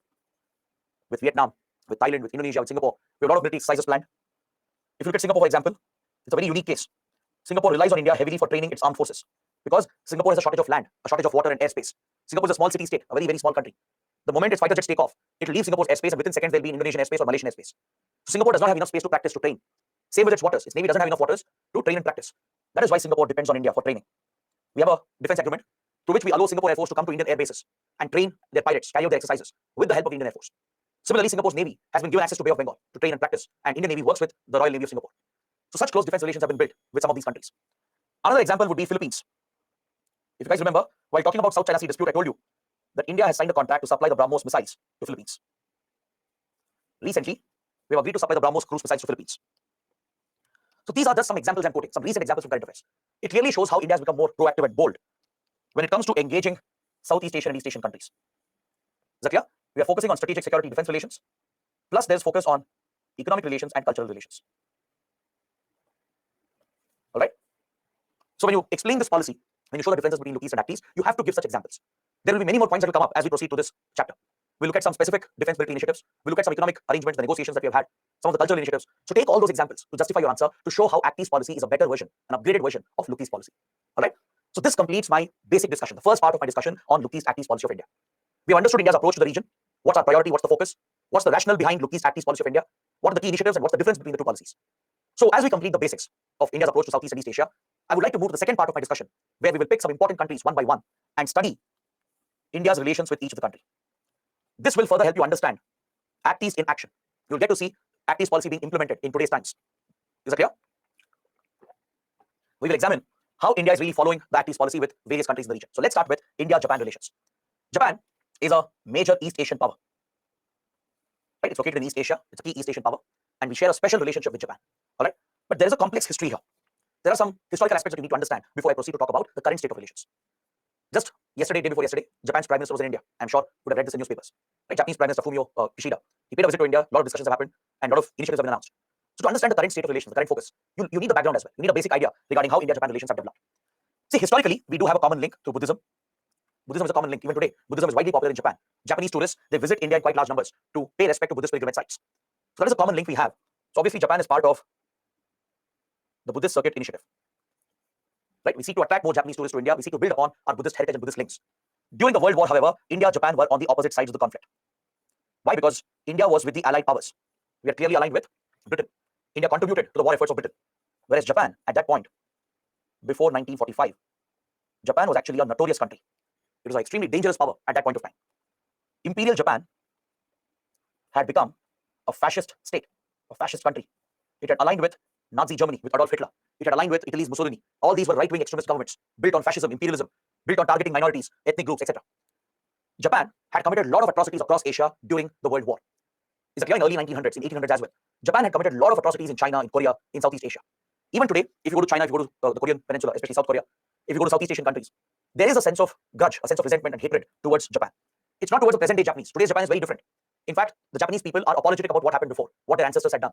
with Vietnam, with Thailand, with Indonesia, with Singapore. We have a lot of military exercises planned. If you look at Singapore, for example, it's a very unique case. Singapore relies on India heavily for training its armed forces because Singapore has a shortage of land, a shortage of water and airspace. Singapore is a small city state, a very, very small country. The moment its fighter jets take off, it will leave Singapore's airspace, and within seconds they'll be in Indonesian airspace or Malaysian airspace. So Singapore does not have enough space to practice, to train. Same with its waters. Its Navy doesn't have enough waters to train and practice. That is why Singapore depends on India for training. We have a defense agreement through which we allow Singapore Air Force to come to Indian air bases and train their pilots, carry out their exercises with the help of the Indian Air Force. Similarly, Singapore's Navy has been given access to Bay of Bengal to train and practice, and Indian Navy works with the Royal Navy of Singapore. So such close defense relations have been built with some of these countries. Another example would be Philippines. If you guys remember, while talking about South China Sea dispute, I told you that India has signed a contract to supply the BrahMos missiles to Philippines. Recently, we have agreed to supply the BrahMos cruise missiles to Philippines. So these are just some examples I'm quoting, some recent examples from current affairs. It clearly shows how India has become more proactive and bold when it comes to engaging Southeast Asian and East Asian countries. Is that clear? We are focusing on strategic security defense relations, plus there's focus on economic relations and cultural relations. All right? So when you explain this policy, when you show the differences between Lookis and Actis, you have to give such examples. There will be many more points that will come up as we proceed to this chapter. We'll look at some specific defense military initiatives. We'll look at some economic arrangements, the negotiations that we have had, some of the cultural initiatives. So take all those examples to justify your answer, to show how Actis policy is a better version, an upgraded version of Lookis policy. All right? So this completes my basic discussion, the first part of my discussion on Lookis Actis policy of India. We have understood India's approach to the region. What's our priority? What's the focus? What's the rationale behind Lookis Actis policy of India? What are the key initiatives and what's the difference between the two policies? So as we complete the basics of India's approach to Southeast and East Asia, I would like to move to the second part of my discussion, where we will pick some important countries one by one and study India's relations with each of the country. This will further help you understand Actis in action. You'll get to see Actis policy being implemented in today's times. Is that clear? We will examine how India is really following the Actis policy with various countries in the region. So let's start with India-Japan relations. Japan is a major East Asian power. Right? It's located in East Asia. It's a key East Asian power, and we share a special relationship with Japan. All right? But there is a complex history here. There are some historical aspects that you need to understand before I proceed to talk about the current state of relations. Just yesterday, day before yesterday, Japan's Prime Minister was in India. I'm sure you would have read this in newspapers. Right? Japanese Prime Minister Fumio Kishida. He paid a visit to India. A lot of discussions have happened, and a lot of initiatives have been announced. So to understand the current state of relations, the current focus, you need the background as well. You need a basic idea regarding how India-Japan relations have developed. See, historically, we do have a common link to Buddhism. Buddhism is a common link. Even today, Buddhism is widely popular in Japan. Japanese tourists, they visit India in quite large numbers to pay respect to Buddhist pilgrimage sites. So that is a common link we have. So obviously, Japan is part of the Buddhist Circuit Initiative. Right? We seek to attract more Japanese tourists to India. We seek to build upon our Buddhist heritage and Buddhist links. During the World War, however, India and Japan were on the opposite sides of the conflict. Why? Because India was with the Allied powers. We are clearly aligned with Britain. India contributed to the war efforts of Britain. Whereas Japan, at that point, before 1945, Japan was actually a notorious country. It was an extremely dangerous power at that point of time. Imperial Japan had become a fascist state, a fascist country. It had aligned with Nazi Germany, with Adolf Hitler. It had aligned with Italy's Mussolini. All these were right-wing extremist governments built on fascism, imperialism, built on targeting minorities, ethnic groups, etc. Japan had committed a lot of atrocities across Asia during the World War. It's clear in early 1900s, in 1800s as well. Japan had committed a lot of atrocities in China, in Korea, in Southeast Asia. Even today, if you go to China, if you go to the Korean Peninsula, especially South Korea, if you go to Southeast Asian countries, there is a sense of grudge, a sense of resentment and hatred towards Japan. It's not towards the present day Japanese. Today's Japan is very different. In fact, the Japanese people are apologetic about what happened before, what their ancestors had done.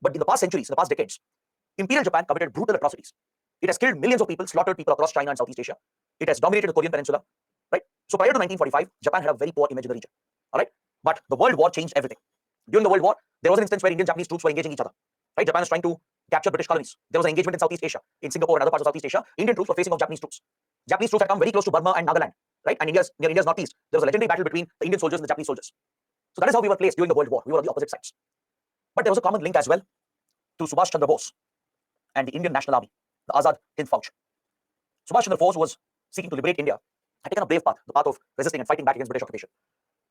But in the past centuries, in the past decades, Imperial Japan committed brutal atrocities. It has killed millions of people, slaughtered people across China and Southeast Asia. It has dominated the Korean Peninsula, right? So prior to 1945, Japan had a very poor image in the region, all right? But the World War changed everything. During the World War, there was an instance where Indian Japanese troops were engaging each other, right? Japan was trying to capture British colonies. There was an engagement in Southeast Asia, in Singapore and other parts of Southeast Asia. Indian troops were facing off Japanese troops. Japanese troops had come very close to Burma and Nagaland, right? And near India's northeast, there was a legendary battle between the Indian soldiers and the Japanese soldiers. So that is how we were placed during the World War. We were on the opposite sides. But there was a common link as well to Subhash Chandra Bose and the Indian National Army, the Azad Hind Fauj. Subhash Chandra Bose was seeking to liberate India, had taken a brave path, the path of resisting and fighting back against British occupation.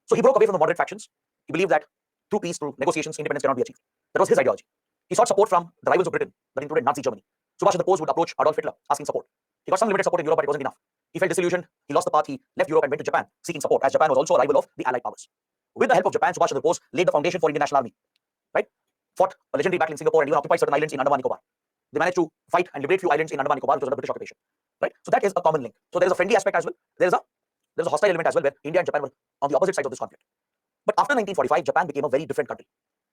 So he broke away from the moderate factions. He believed that through peace, through negotiations, independence cannot be achieved. That was his ideology. He sought support from the rivals of Britain, that included Nazi Germany. Subhash Chandra Bose would approach Adolf Hitler asking support. He got some limited support in Europe, but it wasn't enough. He felt disillusioned. He lost the path. He left Europe and went to Japan seeking support, as Japan was also a rival of the Allied powers. With the help of Japan, Subhash Chandra Bose laid the foundation for Indian National Army, right? Fought a legendary battle in Singapore and even occupied certain islands in Andaman and Nicobar. They managed to fight and liberate few islands in Andaman and Nicobar, which was under British occupation, right? So that is a common link. So there is a friendly aspect as well. There is a hostile element as well, where India and Japan were on the opposite sides of this conflict. But after 1945, Japan became a very different country.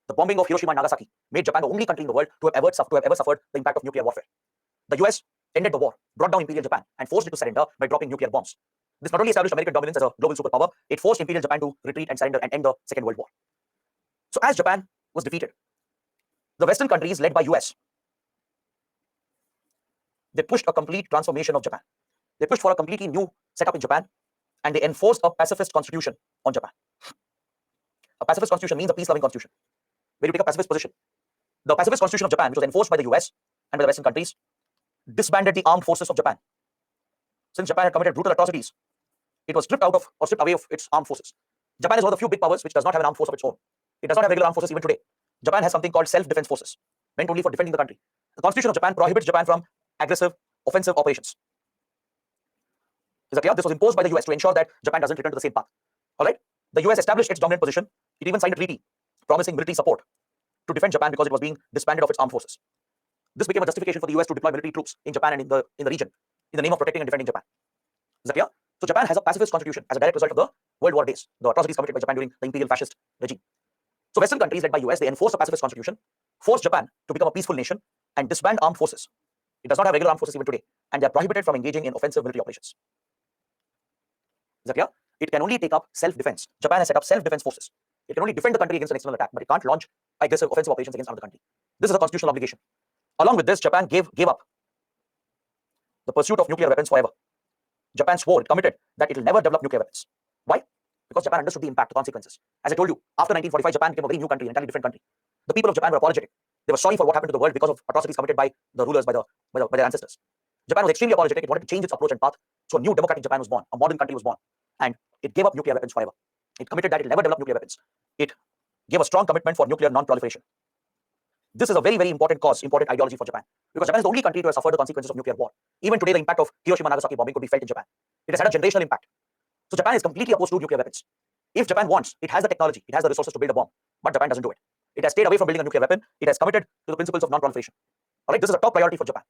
The bombing of Hiroshima and Nagasaki made Japan the only country in the world to have ever suffered the impact of nuclear warfare. The US ended the war, brought down Imperial Japan, and forced it to surrender by dropping nuclear bombs. This not only established American dominance as a global superpower, it forced Imperial Japan to retreat and surrender and end the Second World War. So as Japan was defeated, the Western countries led by US, they pushed a complete transformation of Japan. They pushed for a completely new setup in Japan, and they enforced a pacifist constitution on Japan. A pacifist constitution means a peace-loving constitution, where you take a pacifist position. The pacifist constitution of Japan, which was enforced by the US and by the Western countries, disbanded the armed forces of Japan. Since Japan had committed brutal atrocities, it was stripped out of or stripped away of its armed forces. Japan is one of the few big powers which does not have an armed force of its own. It does not have regular armed forces even today. Japan has something called self-defense forces, meant only for defending the country. The Constitution of Japan prohibits Japan from aggressive, offensive operations. Is that clear? This was imposed by the US to ensure that Japan doesn't return to the same path. All right? The US established its dominant position. It even signed a treaty promising military support to defend Japan because it was being disbanded of its armed forces. This became a justification for the US to deploy military troops in Japan and in the region in the name of protecting and defending Japan. Is that clear? So Japan has a pacifist constitution as a direct result of the World War days, the atrocities committed by Japan during the imperial fascist regime. So Western countries led by US, they enforced a pacifist constitution, forced Japan to become a peaceful nation, and disband armed forces. It does not have regular armed forces even today, and they are prohibited from engaging in offensive military operations. Is that clear? It can only take up self-defense. Japan has set up self-defense forces. It can only defend the country against an external attack, but it can't launch aggressive offensive operations against another country. This is a constitutional obligation. Along with this, Japan gave up the pursuit of nuclear weapons forever. Japan swore, it committed that it will never develop nuclear weapons. Why? Because Japan understood the impact, the consequences. As I told you, after 1945, Japan became a very new country, an entirely different country. The people of Japan were apologetic. They were sorry for what happened to the world because of atrocities committed by the rulers, by their ancestors. Japan was extremely apologetic. It wanted to change its approach and path. So a new democratic Japan was born, a modern country was born. And it gave up nuclear weapons forever. It committed that it will never develop nuclear weapons. It gave a strong commitment for nuclear non-proliferation. This is a very, very important cause, important ideology for Japan. Because Japan is the only country to have suffered the consequences of nuclear war. Even today, the impact of Hiroshima and Nagasaki bombing could be felt in Japan. It has had a generational impact. So Japan is completely opposed to nuclear weapons. If Japan wants, it has the technology, it has the resources to build a bomb, but Japan doesn't do it. It has stayed away from building a nuclear weapon. It has committed to the principles of non-proliferation. All right, this is a top priority for Japan.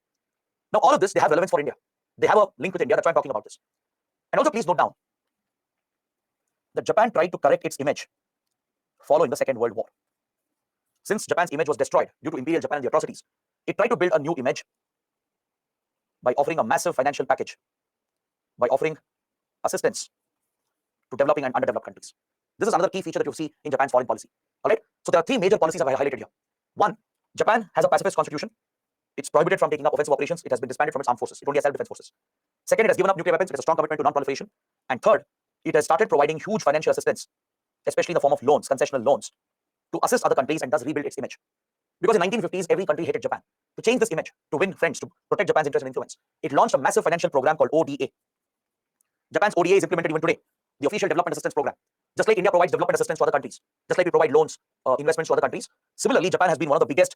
Now, all of this, they have relevance for India. They have a link with India. That's why I'm talking about this. And also, please note down that Japan tried to correct its image following the Second World War. Since Japan's image was destroyed due to Imperial Japan and the atrocities, it tried to build a new image by offering a massive financial package, by offering assistance to developing and underdeveloped countries. This is another key feature that you see in Japan's foreign policy. All right. So there are three major policies I've highlighted here. One, Japan has a pacifist constitution. It's prohibited from taking up offensive operations. It has been disbanded from its armed forces. It only has self-defense forces. Second, it has given up nuclear weapons. It has a strong commitment to non-proliferation. And third, it has started providing huge financial assistance, especially in the form of loans, concessional loans, to assist other countries and thus rebuild its image. Because in 1950s, every country hated Japan. To change this image, to win friends, to protect Japan's interest and influence, it launched a massive financial program called ODA. Japan's ODA is implemented even today, the official development assistance program. Just like India provides development assistance to other countries, just like we provide loans, investments to other countries, similarly, Japan has been one of the biggest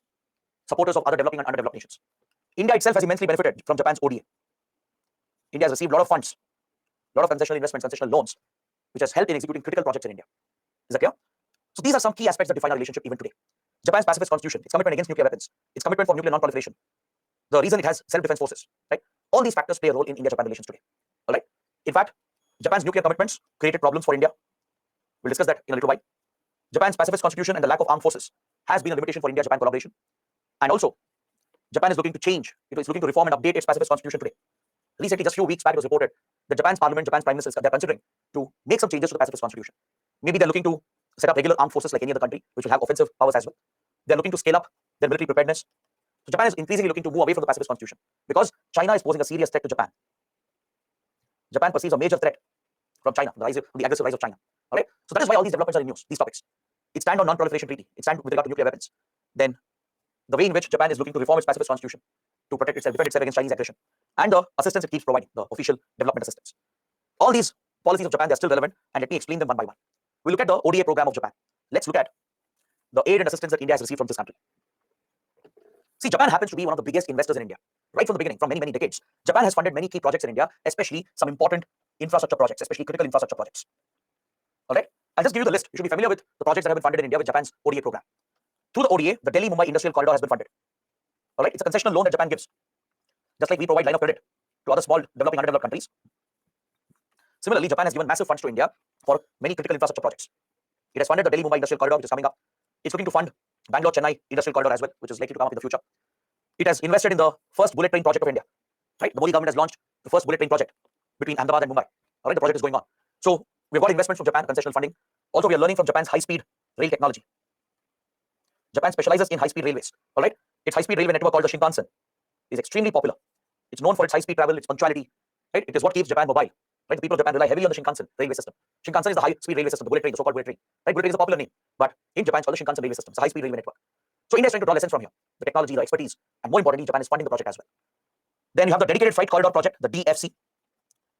supporters of other developing and underdeveloped nations. India itself has immensely benefited from Japan's ODA. India has received a lot of funds, a lot of concessional investments, concessional loans, which has helped in executing critical projects in India. Is that clear? So these are some key aspects that define our relationship even today. Japan's pacifist constitution, its commitment against nuclear weapons, its commitment for nuclear non-proliferation, the reason it has self-defense forces, right? All these factors play a role in India-Japan relations today, all right? In fact, Japan's nuclear commitments created problems for India. We'll discuss that in a little while. Japan's pacifist constitution and the lack of armed forces has been a limitation for India-Japan collaboration. And also, Japan is looking to change, it is looking to reform and update its pacifist constitution today. Recently, just a few weeks back, it was reported that Japan's parliament, Japan's prime minister, they're considering to make some changes to the pacifist constitution. Maybe they're looking to set up regular armed forces like any other country, which will have offensive powers as well. They're looking to scale up their military preparedness. So Japan is increasingly looking to move away from the pacifist constitution because China is posing a serious threat to Japan. Japan perceives a major threat from China, the aggressive rise of China. All right. So that is why all these developments are in news, these topics. It stands on non-proliferation treaty. It stands with regard to nuclear weapons. Then the way in which Japan is looking to reform its pacifist constitution to protect itself, defend itself against Chinese aggression, and the assistance it keeps providing, the official development assistance. All these policies of Japan, they are still relevant, and let me explain them one by one. We'll look at the ODA program of Japan. Let's look at the aid and assistance that India has received from this country. See, Japan happens to be one of the biggest investors in India. Right from the beginning, from many, many decades, Japan has funded many key projects in India, especially some important infrastructure projects, especially critical infrastructure projects. All right. I'll just give you the list. You should be familiar with the projects that have been funded in India with Japan's ODA program. Through the ODA, the Delhi-Mumbai Industrial Corridor has been funded. All right. It's a concessional loan that Japan gives, just like we provide line of credit to other small developing underdeveloped countries. Similarly, Japan has given massive funds to India for many critical infrastructure projects. It has funded the Delhi-Mumbai Industrial Corridor, which is coming up. It's looking to fund Bangalore-Chennai Industrial Corridor as well, which is likely to come up in the future. It has invested in the first bullet train project of India. Right? The Modi government has launched the first bullet train project between Ahmedabad and Mumbai. All right, the project is going on. So we've got investments from Japan, concessional funding. Also, we are learning from Japan's high-speed rail technology. Japan specializes in high-speed railways. All right, its high-speed railway network called the Shinkansen is extremely popular. It's known for its high-speed travel, its punctuality. Right, it is what keeps Japan mobile. Right, the people of Japan rely heavily on the Shinkansen railway system. Shinkansen is the high-speed railway system, the bullet train, the so-called bullet train. Right, bullet train is a popular name, but in Japan, it's called the Shinkansen railway system. It's a high-speed railway network. So India is trying to draw lessons from here, the technology, the expertise, and more importantly, Japan is funding the project as well. Then you have the Dedicated Freight Corridor project, the DFC.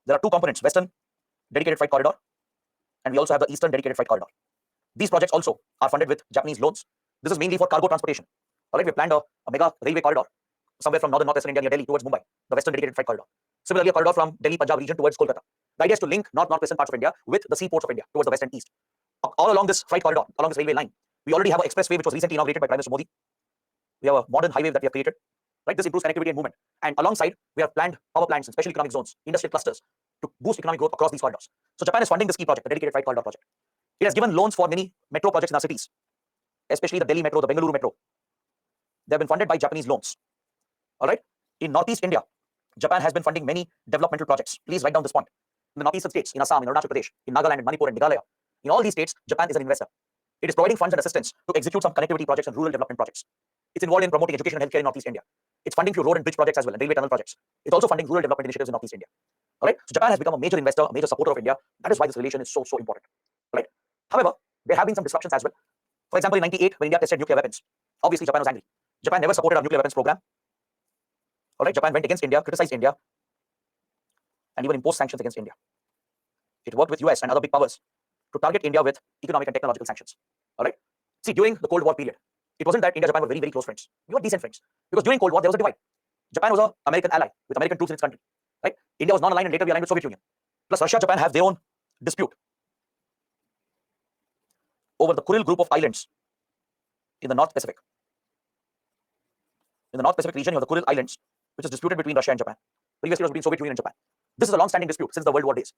There are two components: Western Dedicated Freight Corridor, and we also have the Eastern Dedicated Freight Corridor. These projects also are funded with Japanese loans. This is mainly for cargo transportation. All right, we planned a mega railway corridor somewhere from northwestern India near Delhi towards Mumbai, the Western Dedicated Freight Corridor. Similarly, a corridor from Delhi, Punjab region towards Kolkata. The idea is to link northwestern parts of India with the seaports of India towards the west and east. All along this freight corridor, along this railway line, we already have an expressway which was recently inaugurated by Prime Minister Modi. We have a modern highway that we have created. Right, this improves connectivity and movement. And alongside, we have planned power plants and special economic zones, industrial clusters, to boost economic growth across these corridors. So Japan is funding this key project, the Dedicated Freight Corridor project. It has given loans for many metro projects in our cities, especially the Delhi Metro, the Bengaluru Metro. They have been funded by Japanese loans. All right. In Northeast India, Japan has been funding many developmental projects. Please write down this point. In the northeastern states, in Assam, in Arunachal Pradesh, in Nagaland, in Manipur, and Meghalaya, in all these states, Japan is an investor. It is providing funds and assistance to execute some connectivity projects and rural development projects. It's involved in promoting education and healthcare in Northeast India. It's funding few road and bridge projects as well, and railway tunnel projects. It's also funding rural development initiatives in Northeast India. All right. So Japan has become a major investor, a major supporter of India. That is why this relation is so important. All right. However, there have been some disruptions as well. For example, in '98, when India tested nuclear weapons, obviously Japan was angry. Japan never supported our nuclear weapons program. All right. Japan went against India, criticized India, and even imposed sanctions against India. It worked with US and other big powers to target India with economic and technological sanctions. All right. See, during the Cold War period, it wasn't that India and Japan were very, very close friends. We were decent friends. Because during Cold War, there was a divide. Japan was an American ally with American troops in its country. Right? India was non-aligned and later we aligned with Soviet Union. Plus, Russia and Japan have their own dispute over the Kuril group of islands in the North Pacific. In the North Pacific region, you have the Kuril Islands, which is disputed between Russia and Japan. Previously, it was between Soviet Union and Japan. This is a long-standing dispute since the World War days.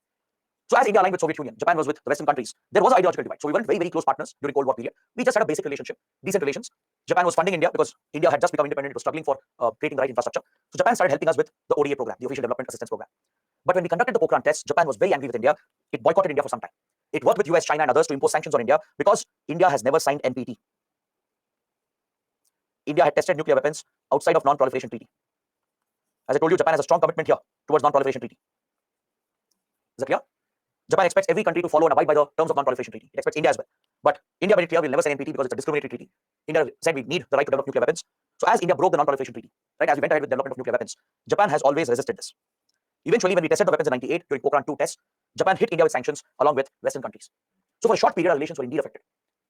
So as India aligned with Soviet Union, Japan was with the Western countries. There was an ideological divide. So we weren't very, very close partners during Cold War period. We just had a basic relationship, decent relations. Japan was funding India because India had just become independent. It was struggling for creating the right infrastructure. So Japan started helping us with the ODA program, the Official Development Assistance Program. But when we conducted the Pokhran tests, Japan was very angry with India. It boycotted India for some time. It worked with US, China, and others to impose sanctions on India because India has never signed NPT. India had tested nuclear weapons outside of non-proliferation treaty. As I told you, Japan has a strong commitment here towards non-proliferation treaty. Is that clear? Japan expects every country to follow and abide by the terms of non-proliferation treaty. It expects India as well. But India made it clear we'll never sign NPT because it's a discriminatory treaty. India said we need the right to develop nuclear weapons. So as India broke the non-proliferation treaty, right, as we went ahead with development of nuclear weapons, Japan has always resisted this. Eventually, when we tested the weapons in '98 during Pokhran 2 tests, Japan hit India with sanctions along with Western countries. So for a short period, our relations were indeed affected.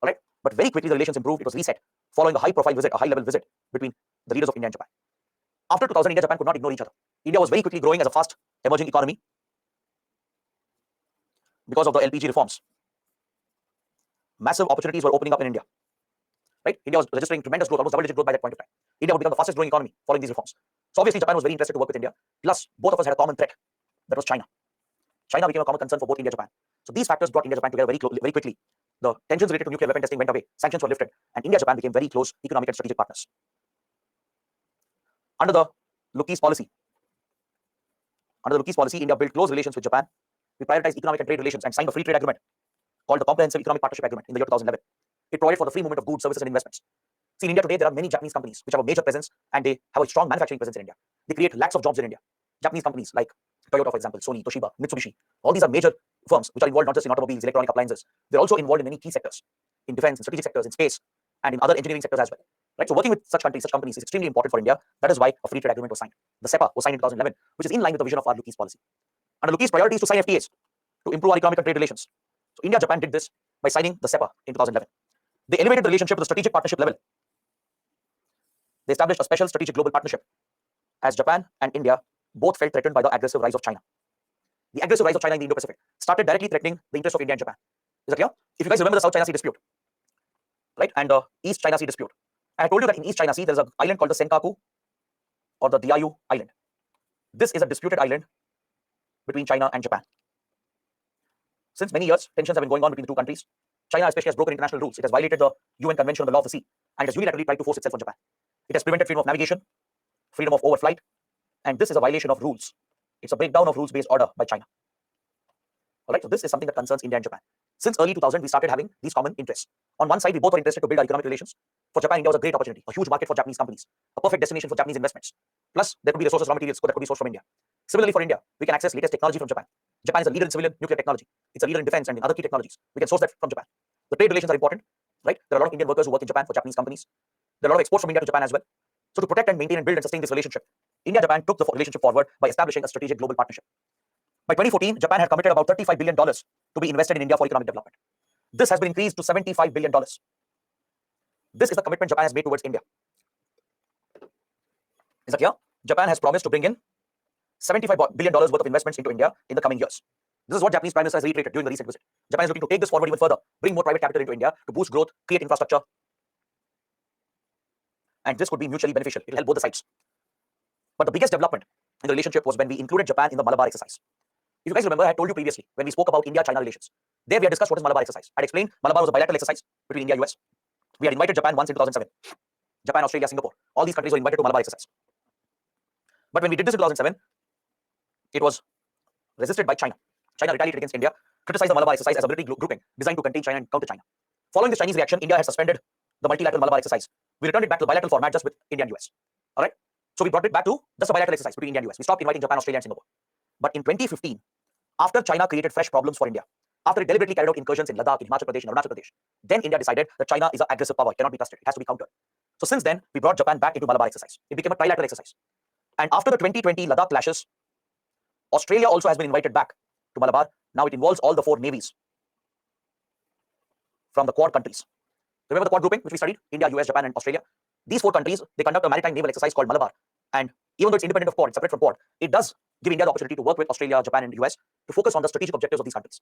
All right, but very quickly the relations improved. It was reset following a high-profile visit, a high-level visit between the leaders of India and Japan. After 2000, India and Japan could not ignore each other. India was very quickly growing as a fast emerging economy because of the LPG reforms. Massive opportunities were opening up in India. Right? India was registering tremendous growth, almost double-digit growth by that point of time. India would become the fastest growing economy following these reforms. So obviously Japan was very interested to work with India. Plus, both of us had a common threat. That was China. China became a common concern for both India and Japan. So these factors brought India and Japan together very quickly. The tensions related to nuclear weapon testing went away. Sanctions were lifted. And India and Japan became very close economic and strategic partners. Under the Lucchese policy, India built close relations with Japan. We prioritized economic and trade relations and signed a free trade agreement called the Comprehensive Economic Partnership Agreement in the year 2011. It provided for the free movement of goods, services, and investments. See, in India today, there are many Japanese companies which have a major presence and they have a strong manufacturing presence in India. They create lakhs of jobs in India. Japanese companies like Toyota, for example, Sony, Toshiba, Mitsubishi, all these are major firms which are involved not just in automobiles, electronic appliances. They're also involved in many key sectors, in defense, in strategic sectors, in space, and in other engineering sectors as well. Right? So working with such countries, such companies is extremely important for India. That is why a free trade agreement was signed. The SEPA was signed in 2011, which is in line with the vision of our Lucchese policy. Under Lucchese priorities to sign FTAs to improve our economic and trade relations. So India and Japan did this by signing the SEPA in 2011. They elevated the relationship to the strategic partnership level. They established a special strategic global partnership as Japan and India both felt threatened by the aggressive rise of China. The aggressive rise of China in the Indo-Pacific started directly threatening the interests of India and Japan. Is that clear? If you guys remember the South China Sea dispute, right, and the East China Sea dispute, I told you that in East China Sea there is an island called the Senkaku or the Diaoyu Island. This is a disputed island between China and Japan. Since many years, tensions have been going on between the two countries. China especially has broken international rules. It has violated the UN Convention on the Law of the Sea and has unilaterally tried to force itself on Japan. It has prevented freedom of navigation, freedom of overflight, and this is a violation of rules. It's a breakdown of rules-based order by China. All right, so this is something that concerns India and Japan. Since early 2000, we started having these common interests. On one side, we both were interested to build our economic relations. For Japan, India was a great opportunity, a huge market for Japanese companies, a perfect destination for Japanese investments. Plus, there could be resources, raw materials that could be sourced from India. Similarly, for India, we can access latest technology from Japan. Japan is a leader in civilian nuclear technology. It's a leader in defense and in other key technologies. We can source that from Japan. The trade relations are important, right? There are a lot of Indian workers who work in Japan for Japanese companies. There are a lot of exports from India to Japan as well. So to protect and maintain and build and sustain this relationship, India and Japan took the relationship forward by establishing a strategic global partnership. By 2014, Japan had committed about $35 billion to be invested in India for economic development. This has been increased to $75 billion. This is the commitment Japan has made towards India. Is that clear? Japan has promised to bring in $75 billion worth of investments into India in the coming years. This is what Japanese Prime Minister has reiterated during the recent visit. Japan is looking to take this forward even further, bring more private capital into India to boost growth, create infrastructure. And this could be mutually beneficial. It will help both the sides. But the biggest development in the relationship was when we included Japan in the Malabar exercise. If you guys remember, I had told you previously when we spoke about India-China relations. There we had discussed what is Malabar exercise. I had explained Malabar was a bilateral exercise between India and US. We had invited Japan once in 2007. Japan, Australia, Singapore. All these countries were invited to Malabar exercise. But when we did this in 2007, it was resisted by China. China retaliated against India, criticized the Malabar exercise as a military grouping designed to contain China and counter China. Following this Chinese reaction, India had suspended the multilateral Malabar exercise. We returned it back to the bilateral format just with India and US. All right? So we brought it back to just a bilateral exercise between India and US. We stopped inviting Japan, Australia, and Singapore. But in 2015, after China created fresh problems for India, after it deliberately carried out incursions in Ladakh, in Himachal Pradesh, and Arunachal Pradesh, then India decided that China is an aggressive power. It cannot be trusted. It has to be countered. So since then, we brought Japan back into Malabar exercise. It became a trilateral exercise. And after the 2020 Ladakh clashes, Australia also has been invited back to Malabar. Now it involves all the 4 navies from the Quad countries. Remember the Quad grouping, which we studied? India, US, Japan, and Australia. These 4 countries, they conduct a maritime naval exercise called Malabar. And even though it's independent of Quad, it's separate from Quad, it does give India the opportunity to work with Australia, Japan, and the US to focus on the strategic objectives of these countries.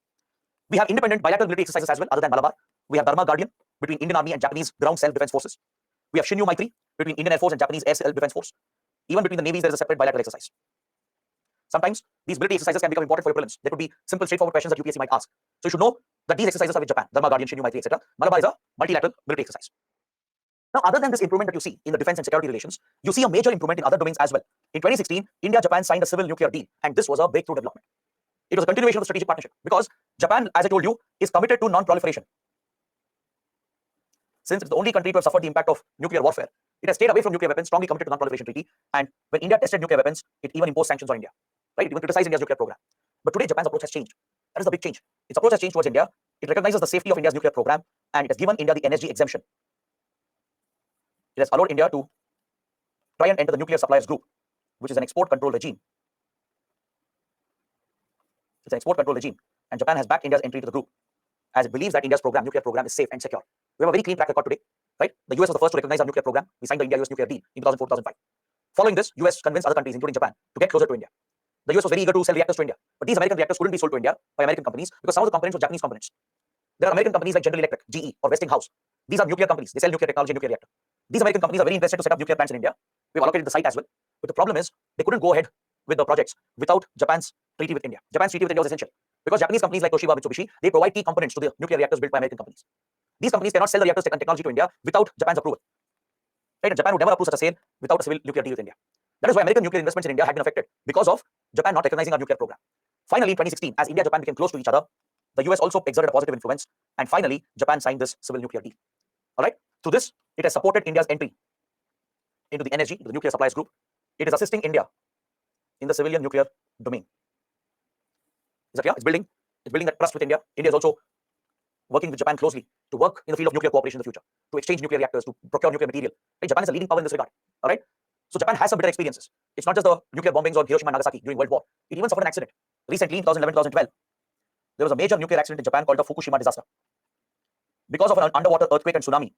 We have independent bilateral military exercises as well, other than Malabar. We have Dharma Guardian between Indian Army and Japanese Ground Self-Defense Forces. We have Shinyu Maitri between Indian Air Force and Japanese Air Self-Defense Force. Even between the navies, there is a separate bilateral exercise. Sometimes these military exercises can become important for your prelims. There could be simple, straightforward questions that UPSC might ask. So you should know that these exercises are with Japan, Dharma Guardian, Shinyu Maitri, etc. Malabar is a multilateral military exercise. Now, other than this improvement that you see in the defense and security relations, you see a major improvement in other domains as well. In 2016, India-Japan signed a civil nuclear deal, and this was a breakthrough development. It was a continuation of the strategic partnership because Japan, as I told you, is committed to non-proliferation. Since it's the only country to have suffered the impact of nuclear warfare, it has stayed away from nuclear weapons, strongly committed to non-proliferation treaty. And when India tested nuclear weapons, it even imposed sanctions on India. Right? It even criticized India's nuclear program. But today, Japan's approach has changed. That is the big change. Its approach has changed towards India. It recognizes the safety of India's nuclear program, and it has given India the energy exemption. It has allowed India to try and enter the nuclear suppliers group, which is an export control regime. It's an export control regime. And Japan has backed India's entry to the group as it believes that India's nuclear program is safe and secure. We have a very clean track record today, right? The US was the first to recognize our nuclear program. We signed the India-US nuclear deal in 2004-2005. Following this, US convinced other countries, including Japan, to get closer to India. The US was very eager to sell reactors to India, but these American reactors couldn't be sold to India by American companies because some of the components were Japanese components. There are American companies like General Electric, GE, or Westinghouse. These are nuclear companies. They sell nuclear technology and nuclear reactor. These American companies are very interested to set up nuclear plants in India. We've allocated the site as well. But the problem is they couldn't go ahead with the projects without Japan's treaty with India. Japan's treaty with India was essential because Japanese companies like Toshiba, Mitsubishi, they provide key components to the nuclear reactors built by American companies. These companies cannot sell the reactors and technology to India without Japan's approval. Right? And Japan would never approve such a sale without a civil nuclear deal with India. That is why American nuclear investments in India had been affected because of Japan not recognizing our nuclear program. Finally, in 2016, as India and Japan became close to each other, the US also exerted a positive influence, and finally, Japan signed this civil nuclear deal. All right. Through this, it has supported India's entry into the energy, the nuclear supplies group. It is assisting India in the civilian nuclear domain. Is that clear? It's building that trust with India. India is also working with Japan closely to work in the field of nuclear cooperation in the future, to exchange nuclear reactors, to procure nuclear material. Right? Japan is a leading power in this regard. All right. So Japan has some bitter experiences. It's not just the nuclear bombings on Hiroshima and Nagasaki during World War. It even suffered an accident. Recently, in 2011-2012, there was a major nuclear accident in Japan called the Fukushima disaster. Because of an underwater earthquake and tsunami,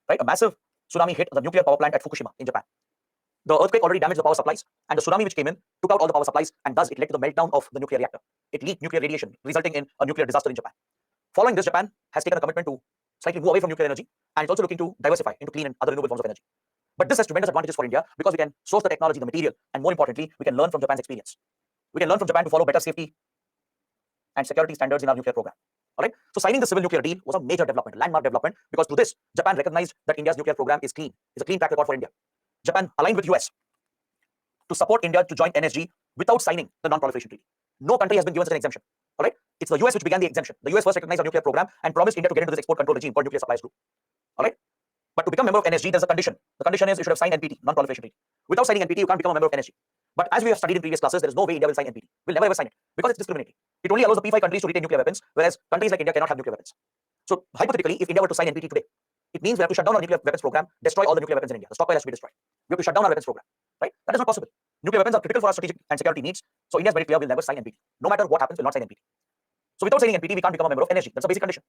right? A massive tsunami hit the nuclear power plant at Fukushima in Japan. The earthquake already damaged the power supplies, and the tsunami which came in took out all the power supplies, and thus it led to the meltdown of the nuclear reactor. It leaked nuclear radiation, resulting in a nuclear disaster in Japan. Following this, Japan has taken a commitment to slightly move away from nuclear energy, and it's also looking to diversify into clean and other renewable forms of energy. But this has tremendous advantages for India because we can source the technology, the material, and more importantly, we can learn from Japan's experience. We can learn from Japan to follow better safety and security standards in our nuclear program. All right. So signing the civil nuclear deal was a major development, landmark development, because through this, Japan recognized that India's nuclear program is clean. It's a clean track record for India. Japan aligned with US to support India to join NSG without signing the non-proliferation treaty. No country has been given such an exemption. All right. It's the US which began the exemption. The US first recognized our nuclear program and promised India to get into this export control regime called Nuclear Supplies Group. All right. But to become a member of NSG, there's a condition. The condition is you should have signed NPT, non-proliferation treaty. Without signing NPT, you can't become a member of NSG. But as we have studied in previous classes, there is no way India will sign NPT. We'll never ever sign it because it's discriminatory. It only allows the P5 countries to retain nuclear weapons, whereas countries like India cannot have nuclear weapons. So hypothetically, if India were to sign NPT today, it means we have to shut down our nuclear weapons program, destroy all the nuclear weapons in India. The stockpile has to be destroyed. We have to shut down our weapons program, right? That is not possible. Nuclear weapons are critical for our strategic and security needs. So India is very clear, we'll never sign NPT. No matter what happens, we'll not sign NPT. So without signing NPT, we can't become a member of NSG. That's a basic condition.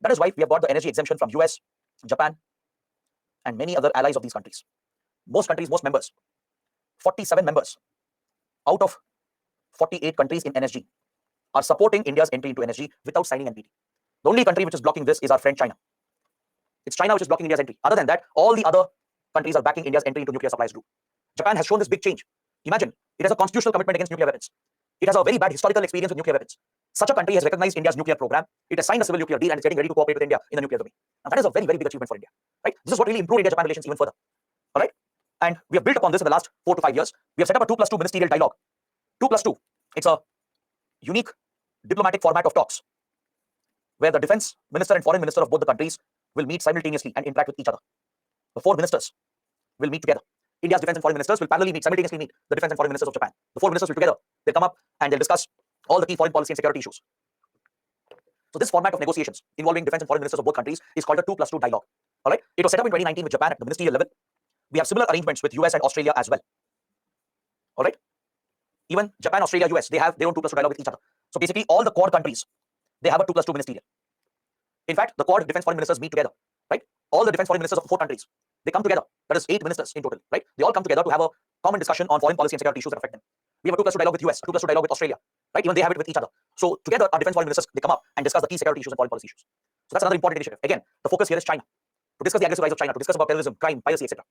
That is why we have got the energy exemption from US, Japan, and many other allies of these countries. Most countries, most members, 47 members out of 48 countries in NSG are supporting India's entry into NSG without signing NPT. The only country which is blocking this is our friend China. It's China which is blocking India's entry. Other than that, all the other countries are backing India's entry into nuclear supplies group. Japan has shown this big change. Imagine, it has a constitutional commitment against nuclear weapons. It has a very bad historical experience with nuclear weapons. Such a country has recognized India's nuclear program. It has signed a civil nuclear deal and is getting ready to cooperate with India in the nuclear domain. Now that is a very, very big achievement for India. Right? This is what really improved India-Japan relations even further. All right? And we have built upon this in the last 4 to 5 years. We have set up a 2+2 ministerial dialogue. 2+2. It's a unique diplomatic format of talks where the defense minister and foreign minister of both the countries will meet simultaneously and interact with each other. The 4 ministers will meet together. India's defense and foreign ministers will parallelly simultaneously meet the defense and foreign ministers of Japan. The 4 ministers will together. They'll come up and they'll discuss all the key foreign policy and security issues. So this format of negotiations involving defense and foreign ministers of both countries is called a 2+2 dialogue. All right? It was set up in 2019 with Japan at the ministerial level. We have similar arrangements with US and Australia as well. All right? Even Japan, Australia, US, they have their own 2+2 dialogue with each other. So basically, all the Quad countries, they have a 2+2 ministerial. In fact, the Quad defense foreign ministers meet together, right? All the defense foreign ministers of 4 countries, they come together. That is 8 ministers in total, right? They all come together to have a common discussion on foreign policy and security issues that affect them. We have a 2+2 dialogue with US, a 2+2 dialogue with Australia, right? Even they have it with each other. So together, our defense foreign ministers, they come up and discuss the key security issues and foreign policy issues. So that's another important initiative. Again, the focus here is China. To discuss the aggressive rise of China, to discuss about terrorism, crime, piracy, etc.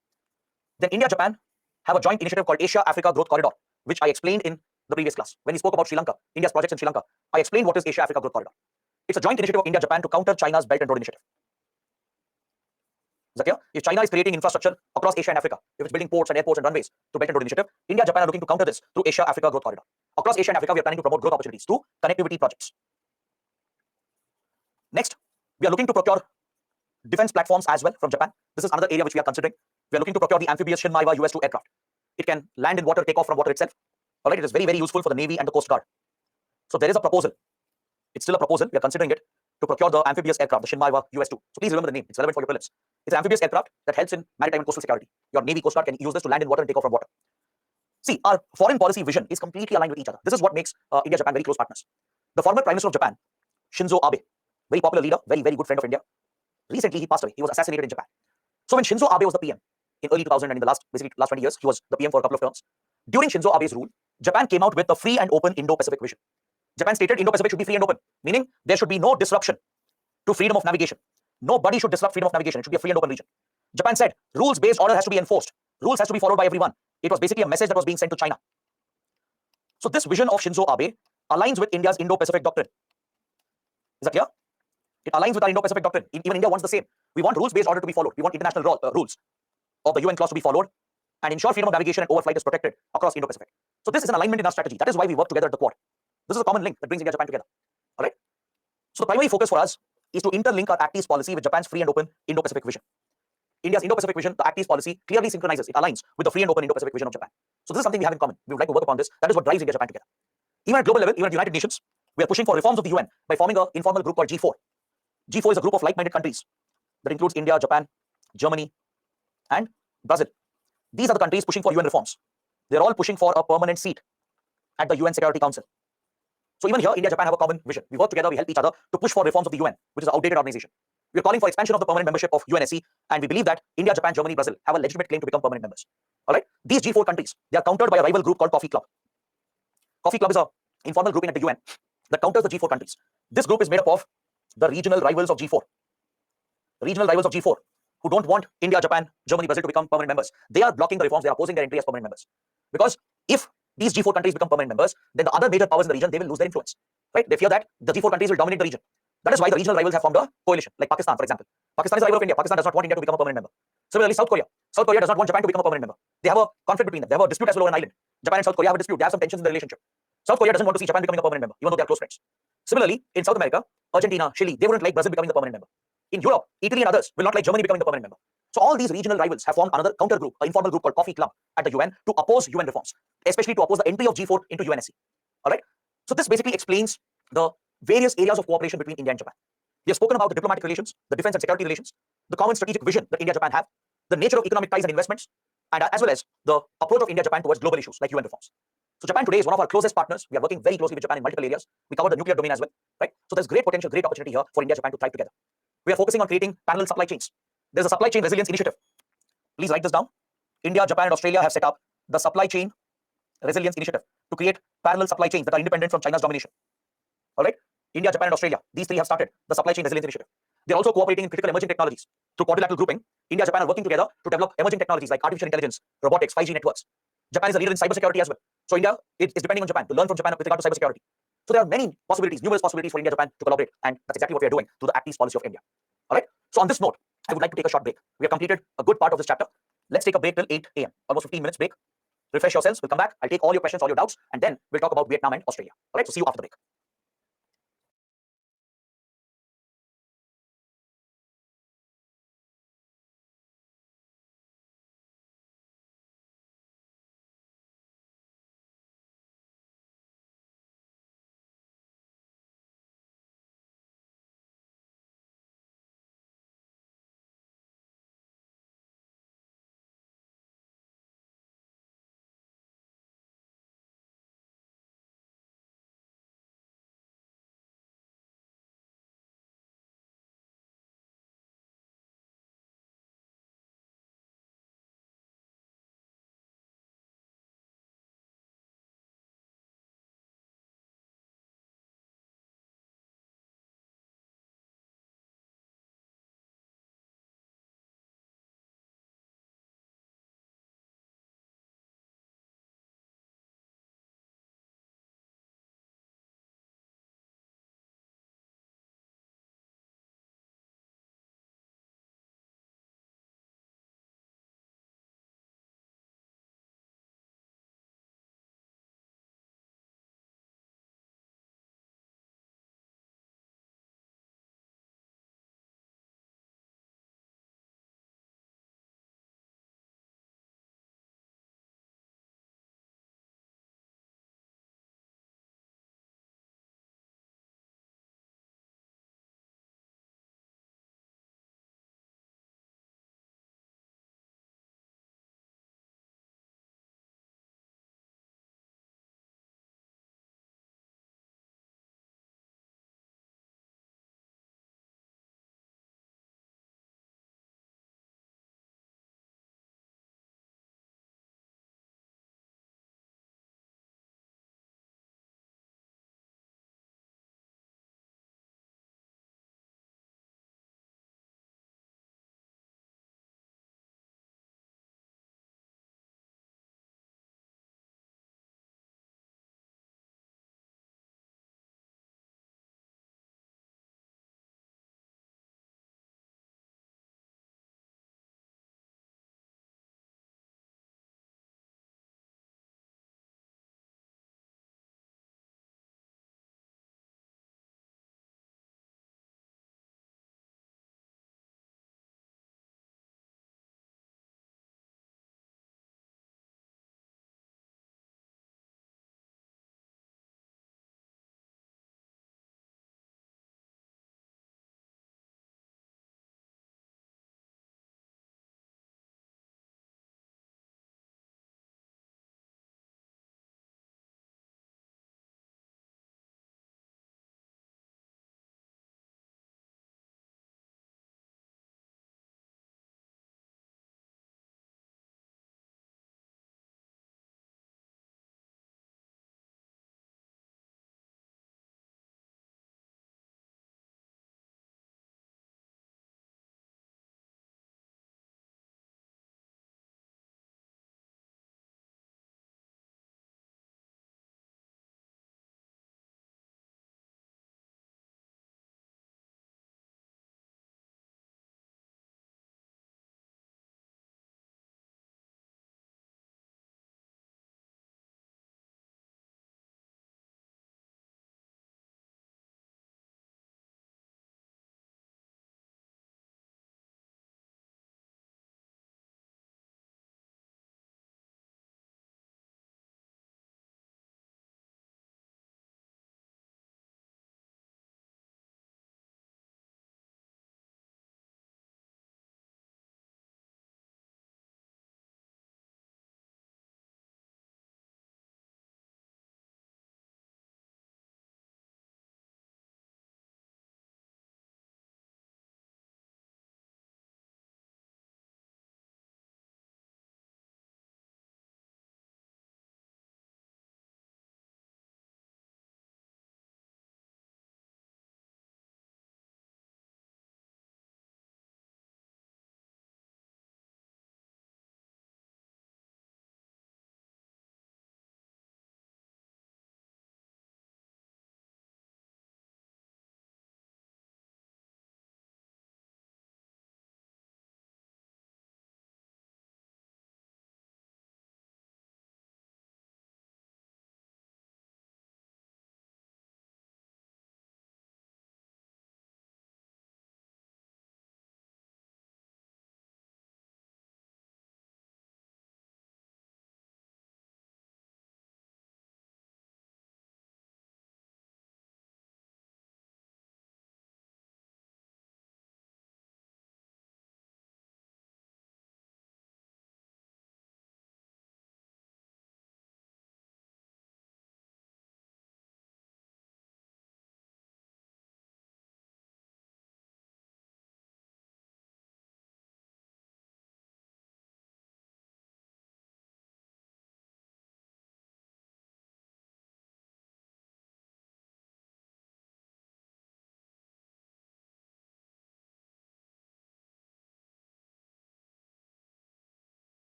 Then India, Japan have a joint initiative called Asia-Africa Growth Corridor, which I explained in the previous class. When we spoke about Sri Lanka, India's projects in Sri Lanka, I explained what is Asia-Africa Growth Corridor. It's a joint initiative of India, Japan to counter China's Belt and Road Initiative. Is that clear? If China is creating infrastructure across Asia and Africa, if it's building ports and airports and runways through Belt and Road Initiative, India, Japan are looking to counter this through Asia-Africa Growth Corridor. Across Asia and Africa, we are planning to promote growth opportunities through connectivity projects. Next, we are looking to procure defense platforms as well from Japan. This is another area which we are considering. We are looking to procure the amphibious Shinmaiwa US-2 aircraft. It can land in water, take off from water itself. All right, it is very, very useful for the Navy and the Coast Guard. So there is a proposal. It's still a proposal. We are considering it to procure the amphibious aircraft, the Shinmaiwa US-2. So please remember the name. It's relevant for your prelims. It's an amphibious aircraft that helps in maritime and coastal security. Your Navy, Coast Guard can use this to land in water and take off from water. See, our foreign policy vision is completely aligned with each other. This is what makes India, Japan very close partners. The former Prime Minister of Japan, Shinzo Abe, very popular leader, very, very good friend of India. Recently, he passed away. He was assassinated in Japan. So when Shinzo Abe was the PM in early 2000 and in the last 20 years, he was the PM for a couple of terms. During Shinzo Abe's rule, Japan came out with the free and open Indo-Pacific vision. Japan stated Indo-Pacific should be free and open, meaning there should be no disruption to freedom of navigation. Nobody should disrupt freedom of navigation. It should be a free and open region. Japan said rules-based order has to be enforced. Rules has to be followed by everyone. It was basically a message that was being sent to China. So this vision of Shinzo Abe aligns with India's Indo-Pacific doctrine. Is that clear? It aligns with our Indo-Pacific doctrine. Even India wants the same. We want rules-based order to be followed. We want international rules of the UN clause to be followed and ensure freedom of navigation and overflight is protected across Indo-Pacific. So this is an alignment in our strategy. That is why we work together at the Quad. This is a common link that brings India and Japan together. All right. So the primary focus for us is to interlink our Act East policy with Japan's free and open Indo-Pacific vision. India's Indo-Pacific vision, the Act East policy, clearly synchronizes. It aligns with the free and open Indo-Pacific vision of Japan. So this is something we have in common. We would like to work upon this. That is what drives India and Japan together. Even at global level, even at the United Nations, we are pushing for reforms of the UN by forming an informal group called G4. G4 is a group of like-minded countries that includes India, Japan, Germany, and Brazil. These are the countries pushing for UN reforms. They're all pushing for a permanent seat at the UN Security Council. So even here, India and Japan have a common vision. We work together, we help each other to push for reforms of the UN, which is an outdated organization. We are calling for expansion of the permanent membership of UNSC, and we believe that India, Japan, Germany, Brazil have a legitimate claim to become permanent members. All right? These G4 countries, they are countered by a rival group called Coffee Club. Coffee Club is an informal grouping at the UN that counters the G4 countries. This group is made up of the regional rivals of G4. Regional rivals of G4 who don't want India, Japan, Germany, Brazil to become permanent members. They are blocking the reforms. They are opposing their entry as permanent members. Because if these G4 countries become permanent members, then the other major powers in the region, they will lose their influence. Right? They fear that the G4 countries will dominate the region. That is why the regional rivals have formed a coalition, like Pakistan, for example. Pakistan is a rival of India. Pakistan does not want India to become a permanent member. Similarly, South Korea. South Korea does not want Japan to become a permanent member. They have a conflict between them. They have a dispute as well over an island. Japan and South Korea have a dispute. They have some tensions in the relationship. South Korea doesn't want to see Japan becoming a permanent member, even though they are close friends. Similarly, in South America, Argentina, Chile, they wouldn't like Brazil becoming the permanent member. In Europe, Italy and others will not like Germany becoming the permanent member. So all these regional rivals have formed another counter group, an informal group called Coffee Club at the UN to oppose UN reforms, especially to oppose the entry of G4 into UNSC. All right. So this basically explains the various areas of cooperation between India and Japan. We have spoken about the diplomatic relations, the defense and security relations, the common strategic vision that India and Japan have, the nature of economic ties and investments, and as well as the approach of India and Japan towards global issues like UN reforms. So Japan today is one of our closest partners. We are working very closely with Japan in multiple areas. We cover the nuclear domain as well, right? So there's great potential, great opportunity here for India and Japan to thrive together. We are focusing on creating parallel supply chains. There's a supply chain resilience initiative. Please write this down. India, Japan, and Australia have set up the supply chain resilience initiative to create parallel supply chains that are independent from China's domination. All right? India, Japan, and Australia, these three have started the supply chain resilience initiative. They're also cooperating in critical emerging technologies. Through quadrilateral grouping, India and Japan are working together to develop emerging technologies like artificial intelligence, robotics, 5G networks. Japan is a leader in cybersecurity as well. So India is depending on Japan to learn from Japan with regard to cybersecurity. So there are many possibilities, numerous possibilities for India and Japan to collaborate, and that's exactly what we are doing through the Act East policy of India. All right? So on this note, I would like to take a short break. We have completed a good part of this chapter. Let's take a break till 8 a.m., almost 15 minutes break. Refresh yourselves. We'll come back. I'll take all your questions, all your doubts, and then we'll talk about Vietnam and Australia. All right? So see you after the break.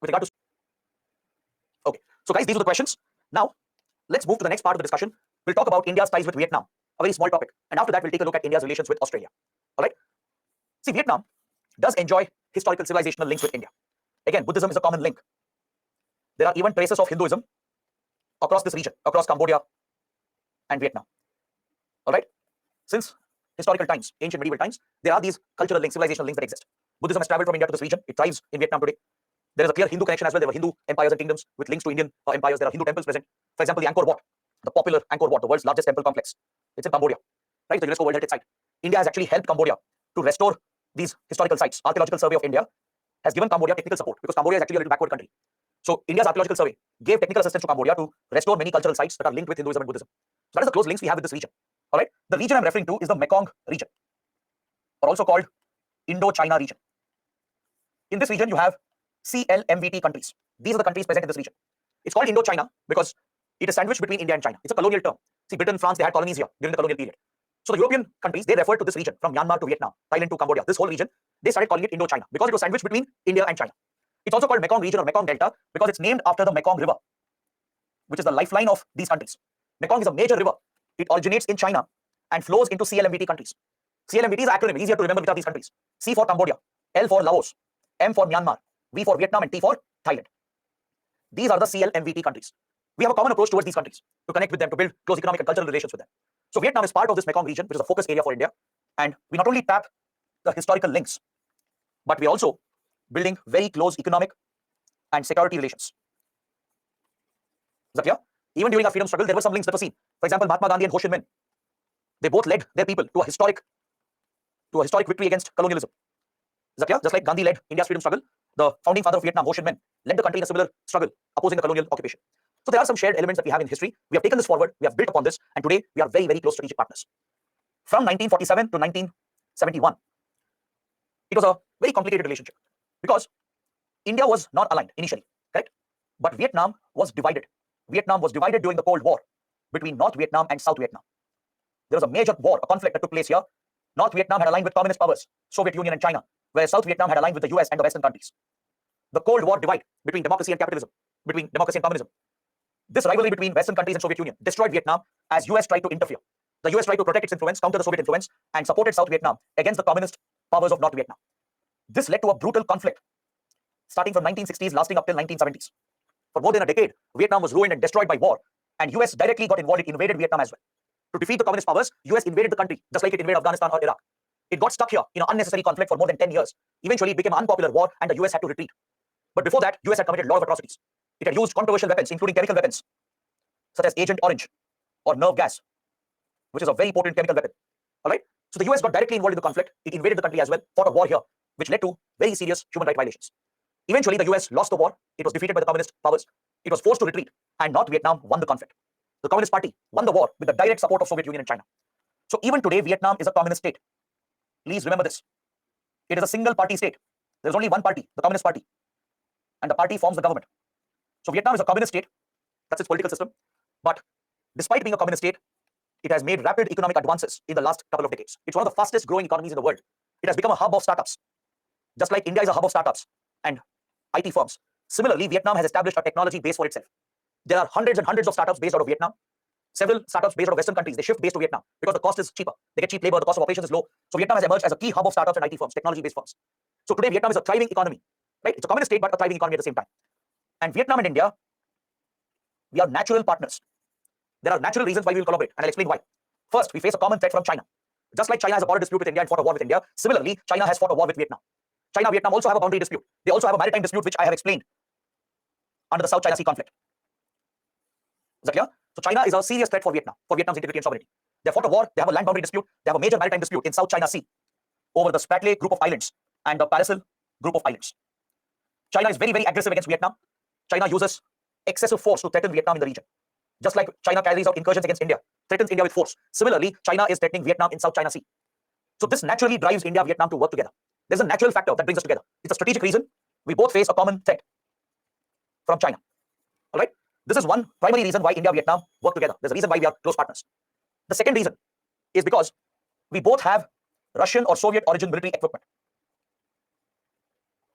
with regard to. Okay, so guys, these are the questions. Now, let's move to the next part of the discussion. We'll talk about India's ties with Vietnam, a very small topic. And after that, we'll take a look at India's relations with Australia. All right. See, Vietnam does enjoy historical civilizational links with India. Again, Buddhism is a common link. There are even traces of Hinduism across this region, across Cambodia and Vietnam. All right. Since historical times, ancient medieval times, there are these cultural links, civilizational links that exist. Buddhism has traveled from India to this region. It thrives in Vietnam today. There is a clear Hindu connection as well. There were Hindu empires and kingdoms with links to Indian empires. There are Hindu temples present. For example, the Angkor Wat, the popular Angkor Wat, the world's largest temple complex. It's in Cambodia, right? The UNESCO World Heritage Site. India has actually helped Cambodia to restore these historical sites. Archaeological Survey of India has given Cambodia technical support because Cambodia is actually a little backward country. So India's Archaeological Survey gave technical assistance to Cambodia to restore many cultural sites that are linked with Hinduism and Buddhism. So that is the close links we have with this region. All right. The region I'm referring to is the Mekong region, or also called Indo-China region. In this region, you have CLMVT countries. These are the countries present in this region. It's called Indo-China because it is sandwiched between India and China. It's a colonial term. See, Britain, France, they had colonies here during the colonial period. So the European countries, they referred to this region from Myanmar to Vietnam, Thailand to Cambodia. This whole region, they started calling it Indo-China because it was sandwiched between India and China. It's also called Mekong region or Mekong Delta because it's named after the Mekong River, which is the lifeline of these countries. Mekong is a major river. It originates in China and flows into CLMVT countries. CLMVT is an acronym, easier to remember which are these countries. C for Cambodia, L for Laos, M for Myanmar, V for Vietnam, and T for Thailand. These are the CLMVT countries. We have a common approach towards these countries to connect with them, to build close economic and cultural relations with them. So Vietnam is part of this Mekong region, which is a focus area for India. And we not only tap the historical links, but we're also building very close economic and security relations. Is that clear? Even during our freedom struggle, there were some links that were seen. For example, Mahatma Gandhi and Ho Chi Minh, they both led their people to a historic victory against colonialism. Is that clear? Just like Gandhi led India's freedom struggle, the founding father of Vietnam, Ho Chi Minh, led the country in a similar struggle, opposing the colonial occupation. So there are some shared elements that we have in history. We have taken this forward, we have built upon this, and today we are very, very close strategic partners. From 1947 to 1971, it was a very complicated relationship because India was not aligned initially, correct? But Vietnam was divided. Vietnam was divided during the Cold War between North Vietnam and South Vietnam. There was a major war, a conflict that took place here. North Vietnam had aligned with communist powers, Soviet Union and China, whereas South Vietnam had aligned with the US and the Western countries. The Cold War divide between democracy and capitalism, between democracy and communism. This rivalry between Western countries and Soviet Union destroyed Vietnam as US tried to interfere. The US tried to protect its influence, counter the Soviet influence, and supported South Vietnam against the communist powers of North Vietnam. This led to a brutal conflict starting from 1960s, lasting up till 1970s. For more than a decade, Vietnam was ruined and destroyed by war, and US directly got involved. It invaded Vietnam as well. To defeat the communist powers, US invaded the country, just like it invaded Afghanistan or Iraq. It got stuck here in an unnecessary conflict for more than 10 years. Eventually, it became an unpopular war, and the US had to retreat. But before that, US had committed a lot of atrocities. It had used controversial weapons, including chemical weapons, such as Agent Orange or nerve gas, which is a very potent chemical weapon. All right? So the US got directly involved in the conflict. It invaded the country as well, fought a war here, which led to very serious human rights violations. Eventually, the US lost the war. It was defeated by the communist powers. It was forced to retreat, and North Vietnam won the conflict. The Communist Party won the war with the direct support of Soviet Union and China. So even today, Vietnam is a communist state. Please remember this. It is a single party state. There's only one party, the Communist Party, and the party forms the government. So Vietnam is a communist state. That's its political system. But despite being a communist state, it has made rapid economic advances in the last couple of decades. It's one of the fastest growing economies in the world. It has become a hub of startups, just like India is a hub of startups and IT firms. Similarly, Vietnam has established a technology base for itself. There are hundreds and hundreds of startups based out of Vietnam. Several startups based out of Western countries, they shift base to Vietnam because the cost is cheaper. They get cheap labor, the cost of operations is low. So Vietnam has emerged as a key hub of startups and IT firms, technology-based firms. So today, Vietnam is a thriving economy, right? It's a communist state, but a thriving economy at the same time. And Vietnam and India, we are natural partners. There are natural reasons why we will collaborate, and I'll explain why. First, we face a common threat from China. Just like China has a border dispute with India and fought a war with India, similarly, China has fought a war with Vietnam. China and Vietnam also have a boundary dispute. They also have a maritime dispute, which I have explained under the South China Sea conflict. Is that clear? So China is a serious threat for Vietnam, for Vietnam's integrity and sovereignty. They fought a war, they have a land boundary dispute, they have a major maritime dispute in South China Sea over the Spratly group of islands and the Paracel group of islands. China is very, very aggressive against Vietnam. China uses excessive force to threaten Vietnam in the region. Just like China carries out incursions against India, threatens India with force. Similarly, China is threatening Vietnam in South China Sea. So this naturally drives India and Vietnam to work together. There's a natural factor that brings us together. It's a strategic reason. We both face a common threat from China. All right? This is one primary reason why India and Vietnam work together. There's a reason why we are close partners. The second reason is because we both have Russian or Soviet origin military equipment.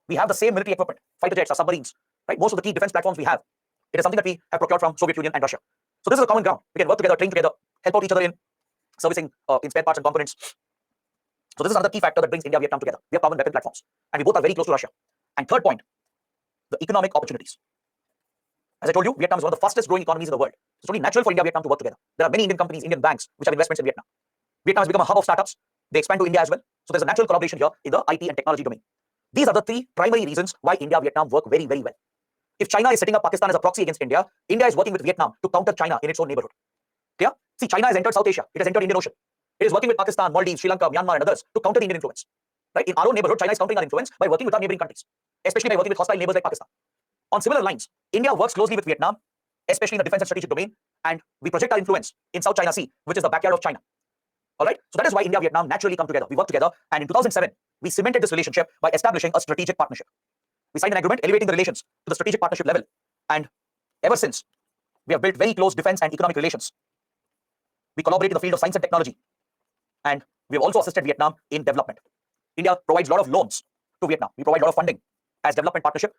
We have the same military equipment, fighter jets or submarines, right? Most of the key defense platforms we have, it is something that we have procured from Soviet Union and Russia. So this is a common ground. We can work together, train together, help out each other in servicing in spare parts and components. So this is another key factor that brings India, Vietnam together. We have common weapon platforms, and we both are very close to Russia. And third point, the economic opportunities. As I told you, Vietnam is one of the fastest growing economies in the world. So it's only natural for India, Vietnam to work together. There are many Indian companies, Indian banks, which have investments in Vietnam. Vietnam has become a hub of startups. They expand to India as well. So there's a natural collaboration here in the IT and technology domain. These are the three primary reasons why India, Vietnam work very, very well. If China is setting up Pakistan as a proxy against India, India is working with Vietnam to counter China in its own neighborhood. Clear? See, China has entered South Asia. It has entered Indian Ocean. It is working with Pakistan, Maldives, Sri Lanka, Myanmar, and others to counter the Indian influence. Right? In our own neighborhood, China is countering our influence by working with our neighboring countries, especially by working with hostile neighbors like Pakistan. On similar lines, India works closely with Vietnam, especially in the defense and strategic domain, and we project our influence in South China Sea, which is the backyard of China. All right? So that is why India, Vietnam naturally come together. We work together, and in 2007, we cemented this relationship by establishing a strategic partnership. We signed an agreement elevating the relations to the strategic partnership level, and ever since, we have built very close defense and economic relations. We collaborate in the field of science and technology, and we have also assisted Vietnam in development. India provides a lot of loans to Vietnam. We provide a lot of funding as development partnership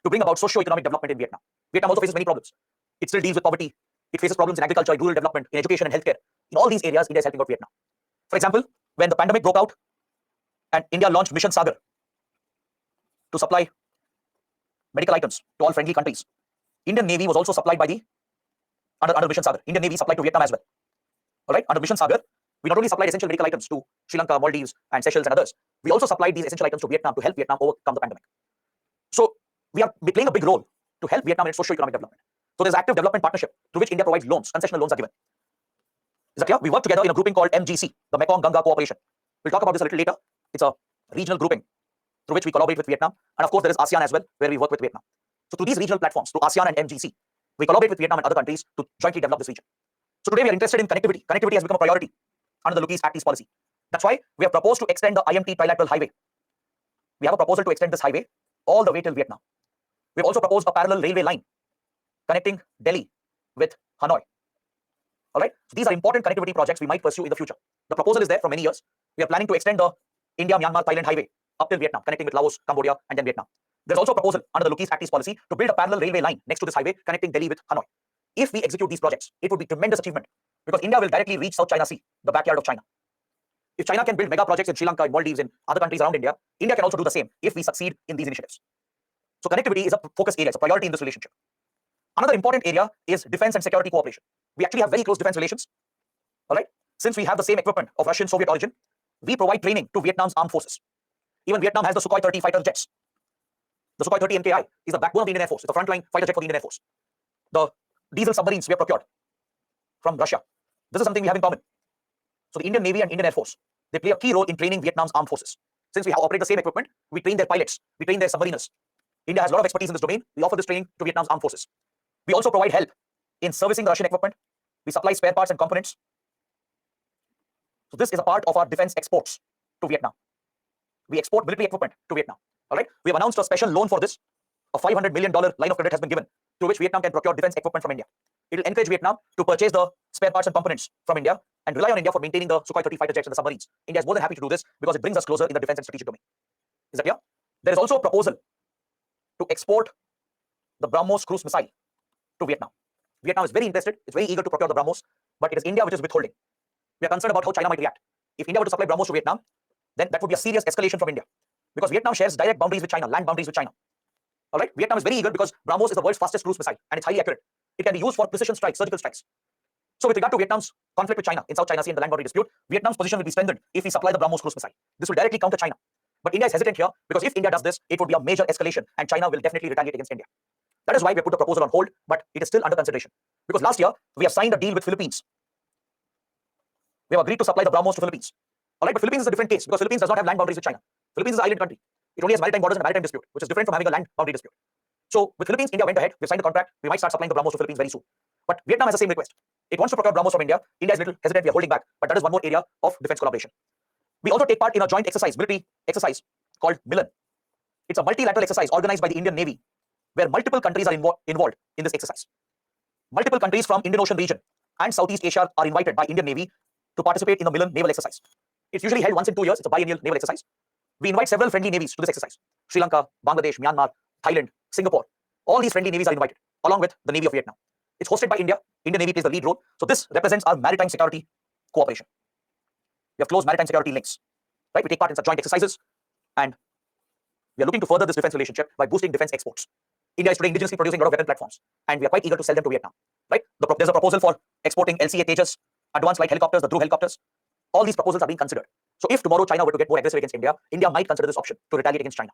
to bring about socio-economic development in Vietnam. Vietnam also faces many problems. It still deals with poverty. It faces problems in agriculture, in rural development, in education and healthcare. In all these areas, India is helping out Vietnam. For example, when the pandemic broke out and India launched Mission Sagar to supply medical items to all friendly countries, Indian Navy was also supplied by the under Mission Sagar. Indian Navy supplied to Vietnam as well. All right, under Mission Sagar, we not only supplied essential medical items to Sri Lanka, Maldives, and Seychelles and others, we also supplied these essential items to Vietnam to help Vietnam overcome the pandemic. So we are playing a big role to help Vietnam in its socio-economic development. So there's active development partnership through which India provides loans, concessional loans are given. Is that clear? We work together in a grouping called MGC, the Mekong Ganga Cooperation. We'll talk about this a little later. It's a regional grouping through which we collaborate with Vietnam. And of course, there is ASEAN as well, where we work with Vietnam. So through these regional platforms, through ASEAN and MGC, we collaborate with Vietnam and other countries to jointly develop this region. So today we are interested in connectivity. Connectivity has become a priority under the Look East Act East policy. That's why we have proposed to extend the IMT trilateral highway. We have a proposal to extend this highway all the way till Vietnam. We've also proposed a parallel railway line connecting Delhi with Hanoi. All right. So these are important connectivity projects we might pursue in the future. The proposal is there for many years. We are planning to extend the India, Myanmar, Thailand highway up till Vietnam, connecting with Laos, Cambodia, and then Vietnam. There's also a proposal under the Look East Act East policy to build a parallel railway line next to this highway connecting Delhi with Hanoi. If we execute these projects, it would be tremendous achievement because India will directly reach South China Sea, the backyard of China. If China can build mega projects in Sri Lanka, in Maldives, in other countries around India, India can also do the same if we succeed in these initiatives. So connectivity is a focus area, it's a priority in this relationship. Another important area is defense and security cooperation. We actually have very close defense relations. All right. Since we have the same equipment of Russian Soviet origin, we provide training to Vietnam's armed forces. Even Vietnam has the Sukhoi 30 fighter jets. The Sukhoi 30 MKI is the backbone of the Indian Air Force. It's the frontline fighter jet for the Indian Air Force. The diesel submarines we have procured from Russia. This is something we have in common. So the Indian Navy and Indian Air Force, they play a key role in training Vietnam's armed forces. Since we operate the same equipment, we train their pilots, we train their submariners. India has a lot of expertise in this domain. We offer this training to Vietnam's armed forces. We also provide help in servicing the Russian equipment. We supply spare parts and components. So this is a part of our defense exports to Vietnam. We export military equipment to Vietnam. All right. We have announced a special loan for this. A $500 million line of credit has been given through which Vietnam can procure defense equipment from India. It will encourage Vietnam to purchase the spare parts and components from India and rely on India for maintaining the Sukhoi 30 fighter jets and the submarines. India is more than happy to do this because it brings us closer in the defense and strategic domain. Is that clear? There is also a proposal to export the BrahMos cruise missile to Vietnam. Vietnam is very interested. It's very eager to procure the BrahMos, but it is India which is withholding. We are concerned about how China might react. If India were to supply BrahMos to Vietnam, then that would be a serious escalation from India because Vietnam shares direct boundaries with China, land boundaries with China. All right. Vietnam is very eager because BrahMos is the world's fastest cruise missile and it's highly accurate. It can be used for precision strikes, surgical strikes. So with regard to Vietnam's conflict with China in South China Sea and the land boundary dispute, Vietnam's position will be strengthened if we supply the BrahMos cruise missile. This will directly counter China. But India is hesitant here because if India does this, it would be a major escalation and China will definitely retaliate against India. That is why we put the proposal on hold, but it is still under consideration. Because last year, we have signed a deal with Philippines. We have agreed to supply the BrahMos to Philippines. All right, but Philippines is a different case because Philippines does not have land boundaries with China. Philippines is an island country. It only has maritime borders and a maritime dispute, which is different from having a land boundary dispute. So with Philippines, India went ahead. We've signed the contract. We might start supplying the BrahMos to Philippines very soon. But Vietnam has the same request. It wants to procure BrahMos from India. India is a little hesitant. We are holding back. But that is one more area of defense collaboration. We also take part in a joint exercise, military exercise called Milan. It's a multilateral exercise organized by the Indian Navy, where multiple countries are involved in this exercise. Multiple countries from Indian Ocean region and Southeast Asia are invited by Indian Navy to participate in the Milan naval exercise. It's usually held once in 2 years. It's a biennial naval exercise. We invite several friendly navies to this exercise. Sri Lanka, Bangladesh, Myanmar, Thailand, Singapore. All these friendly navies are invited, along with the Navy of Vietnam. It's hosted by India. Indian Navy plays the lead role. So this represents our maritime security cooperation. We have close maritime security links, right? We take part in such joint exercises, and we are looking to further this defense relationship by boosting defense exports. India is today indigenously producing a lot of weapon platforms, and we are quite eager to sell them to Vietnam, right? There's a proposal for exporting LCA Tejas, advanced light helicopters, the Dhruv helicopters. All these proposals are being considered. So if tomorrow China were to get more aggressive against India, India might consider this option to retaliate against China.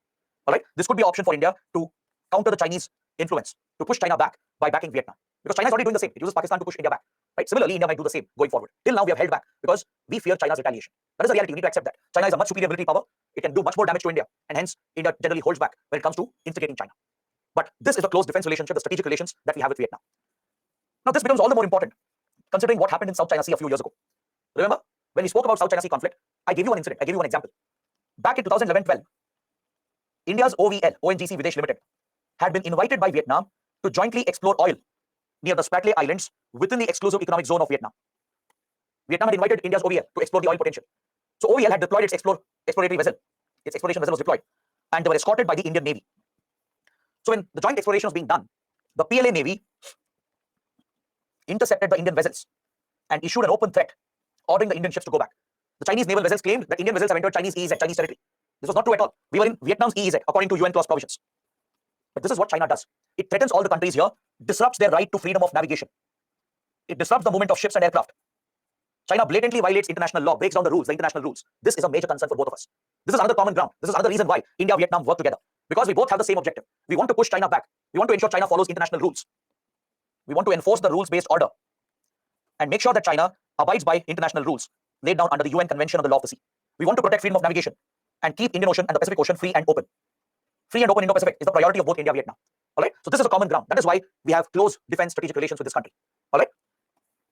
All right, this could be an option for India to counter the Chinese influence, to push China back by backing Vietnam, because China is already doing the same. It uses Pakistan to push India back, right? Similarly, India might do the same going forward. Till now, we have held back because we fear China's retaliation. That is the reality. We need to accept that China is a much superior military power. It can do much more damage to India, and hence India generally holds back when it comes to instigating China. But this is the close defense relationship, the strategic relations that we have with Vietnam. Now, this becomes all the more important considering what happened in South China Sea a few years ago. Remember, when we spoke about South China Sea conflict, I gave you an incident, I gave you an example. Back in 2011-12, India's OVL, ONGC Videsh Limited, had been invited by Vietnam to jointly explore oil near the Spratly Islands within the exclusive economic zone of Vietnam. Vietnam had invited India's OVL to explore the oil potential. So OVL had deployed its exploratory vessel. Its exploration vessel was deployed, and they were escorted by the Indian Navy. So when the joint exploration was being done, the PLA Navy intercepted the Indian vessels and issued an open threat, ordering the Indian ships to go back. The Chinese naval vessels claimed that Indian vessels have entered Chinese EEZ, Chinese territory. This was not true at all. We were in Vietnam's EEZ, according to UN clause provisions. But this is what China does. It threatens all the countries here, disrupts their right to freedom of navigation. It disrupts the movement of ships and aircraft. China blatantly violates international law, breaks down the rules, the international rules. This is a major concern for both of us. This is another common ground. This is another reason why India and Vietnam work together. Because we both have the same objective. We want to push China back. We want to ensure China follows international rules. We want to enforce the rules-based order and make sure that China abides by international rules laid down under the UN Convention on the Law of the Sea. We want to protect freedom of navigation and keep Indian Ocean and the Pacific Ocean free and open. Free and open Indo-Pacific is the priority of both India and Vietnam. All right. So this is a common ground. That is why we have close defense strategic relations with this country. All right.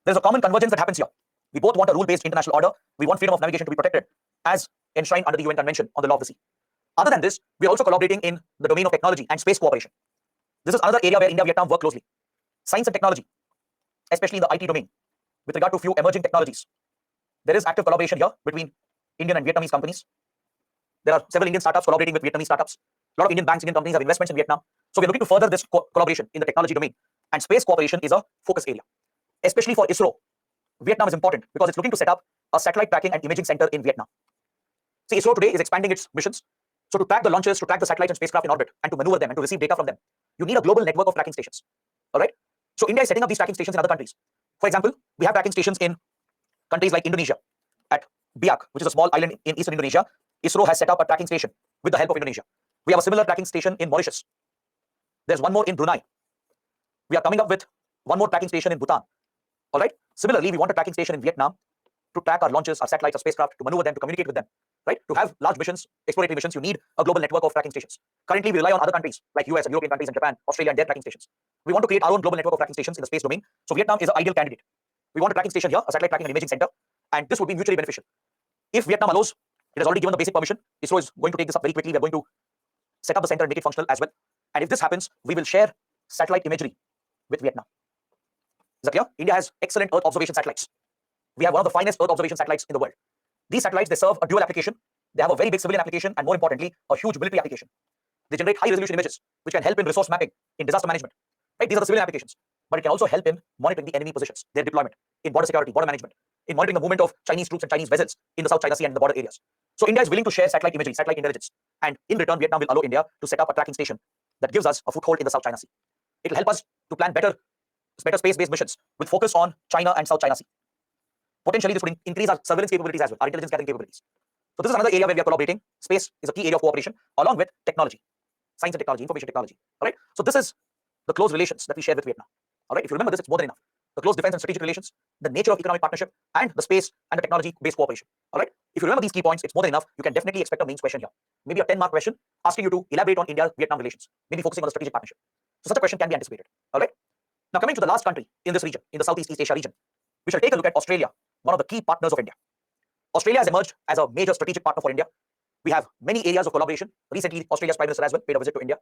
There's a common convergence that happens here. We both want a rule-based international order. We want freedom of navigation to be protected as enshrined under the UN Convention on the Law of the Sea. Other than this, we are also collaborating in the domain of technology and space cooperation. This is another area where India and Vietnam work closely. Science and technology, especially in the IT domain, with regard to few emerging technologies. There is active collaboration here between Indian and Vietnamese companies. There are several Indian startups collaborating with Vietnamese startups. A lot of Indian banks, Indian companies have investments in Vietnam. So we're looking to further this collaboration in the technology domain. And space cooperation is a focus area. Especially for ISRO, Vietnam is important because it's looking to set up a satellite tracking and imaging center in Vietnam. See, ISRO today is expanding its missions. So to track the launches, to track the satellites and spacecraft in orbit, and to maneuver them and to receive data from them, you need a global network of tracking stations. All right. So India is setting up these tracking stations in other countries. For example, we have tracking stations in countries like Indonesia at Biak, which is a small island in eastern Indonesia. ISRO has set up a tracking station with the help of Indonesia. We have a similar tracking station in Mauritius. There's one more in Brunei. We are coming up with one more tracking station in Bhutan. All right. Similarly, we want a tracking station in Vietnam to track our launches, our satellites, our spacecraft, to maneuver them, to communicate with them. Right? To have large missions, exploratory missions, you need a global network of tracking stations. Currently, we rely on other countries like US and European countries and Japan, Australia, and their tracking stations. We want to create our own global network of tracking stations in the space domain. So Vietnam is an ideal candidate. We want a tracking station here, a satellite tracking and imaging center, and this would be mutually beneficial. If Vietnam allows, it has already given the basic permission. ISRO is going to take this up very quickly. We are going to set up the center and make it functional as well. And if this happens, we will share satellite imagery with Vietnam. Is that clear? India has excellent Earth observation satellites. We have one of the finest Earth observation satellites in the world. These satellites, they serve a dual application. They have a very big civilian application and, more importantly, a huge military application. They generate high-resolution images, which can help in resource mapping, in disaster management. Right? These are the civilian applications. But it can also help in monitoring the enemy positions, their deployment, in border security, border management, in monitoring the movement of Chinese troops and Chinese vessels in the South China Sea and in the border areas. So India is willing to share satellite imagery, satellite intelligence. And in return, Vietnam will allow India to set up a tracking station that gives us a foothold in the South China Sea. It will help us to plan better space-based missions with focus on China and South China Sea. Potentially, this would increase our surveillance capabilities as well, our intelligence gathering capabilities. So this is another area where we are collaborating. Space is a key area of cooperation, along with technology, science and technology, information technology. All right. So this is the close relations that we share with Vietnam. All right. If you remember this, it's more than enough. The close defense and strategic relations, the nature of economic partnership, and the space and the technology-based cooperation. All right. If you remember these key points, it's more than enough. You can definitely expect a mains question here. Maybe a 10-mark question asking you to elaborate on India-Vietnam relations, maybe focusing on the strategic partnership. So such a question can be anticipated. All right. Now coming to the last country in this region, in the Southeast East Asia region, we shall take a look at Australia, one of the key partners of India. Australia has emerged as a major strategic partner for India. We have many areas of collaboration. Recently, Australia's Prime Minister as well paid a visit to India,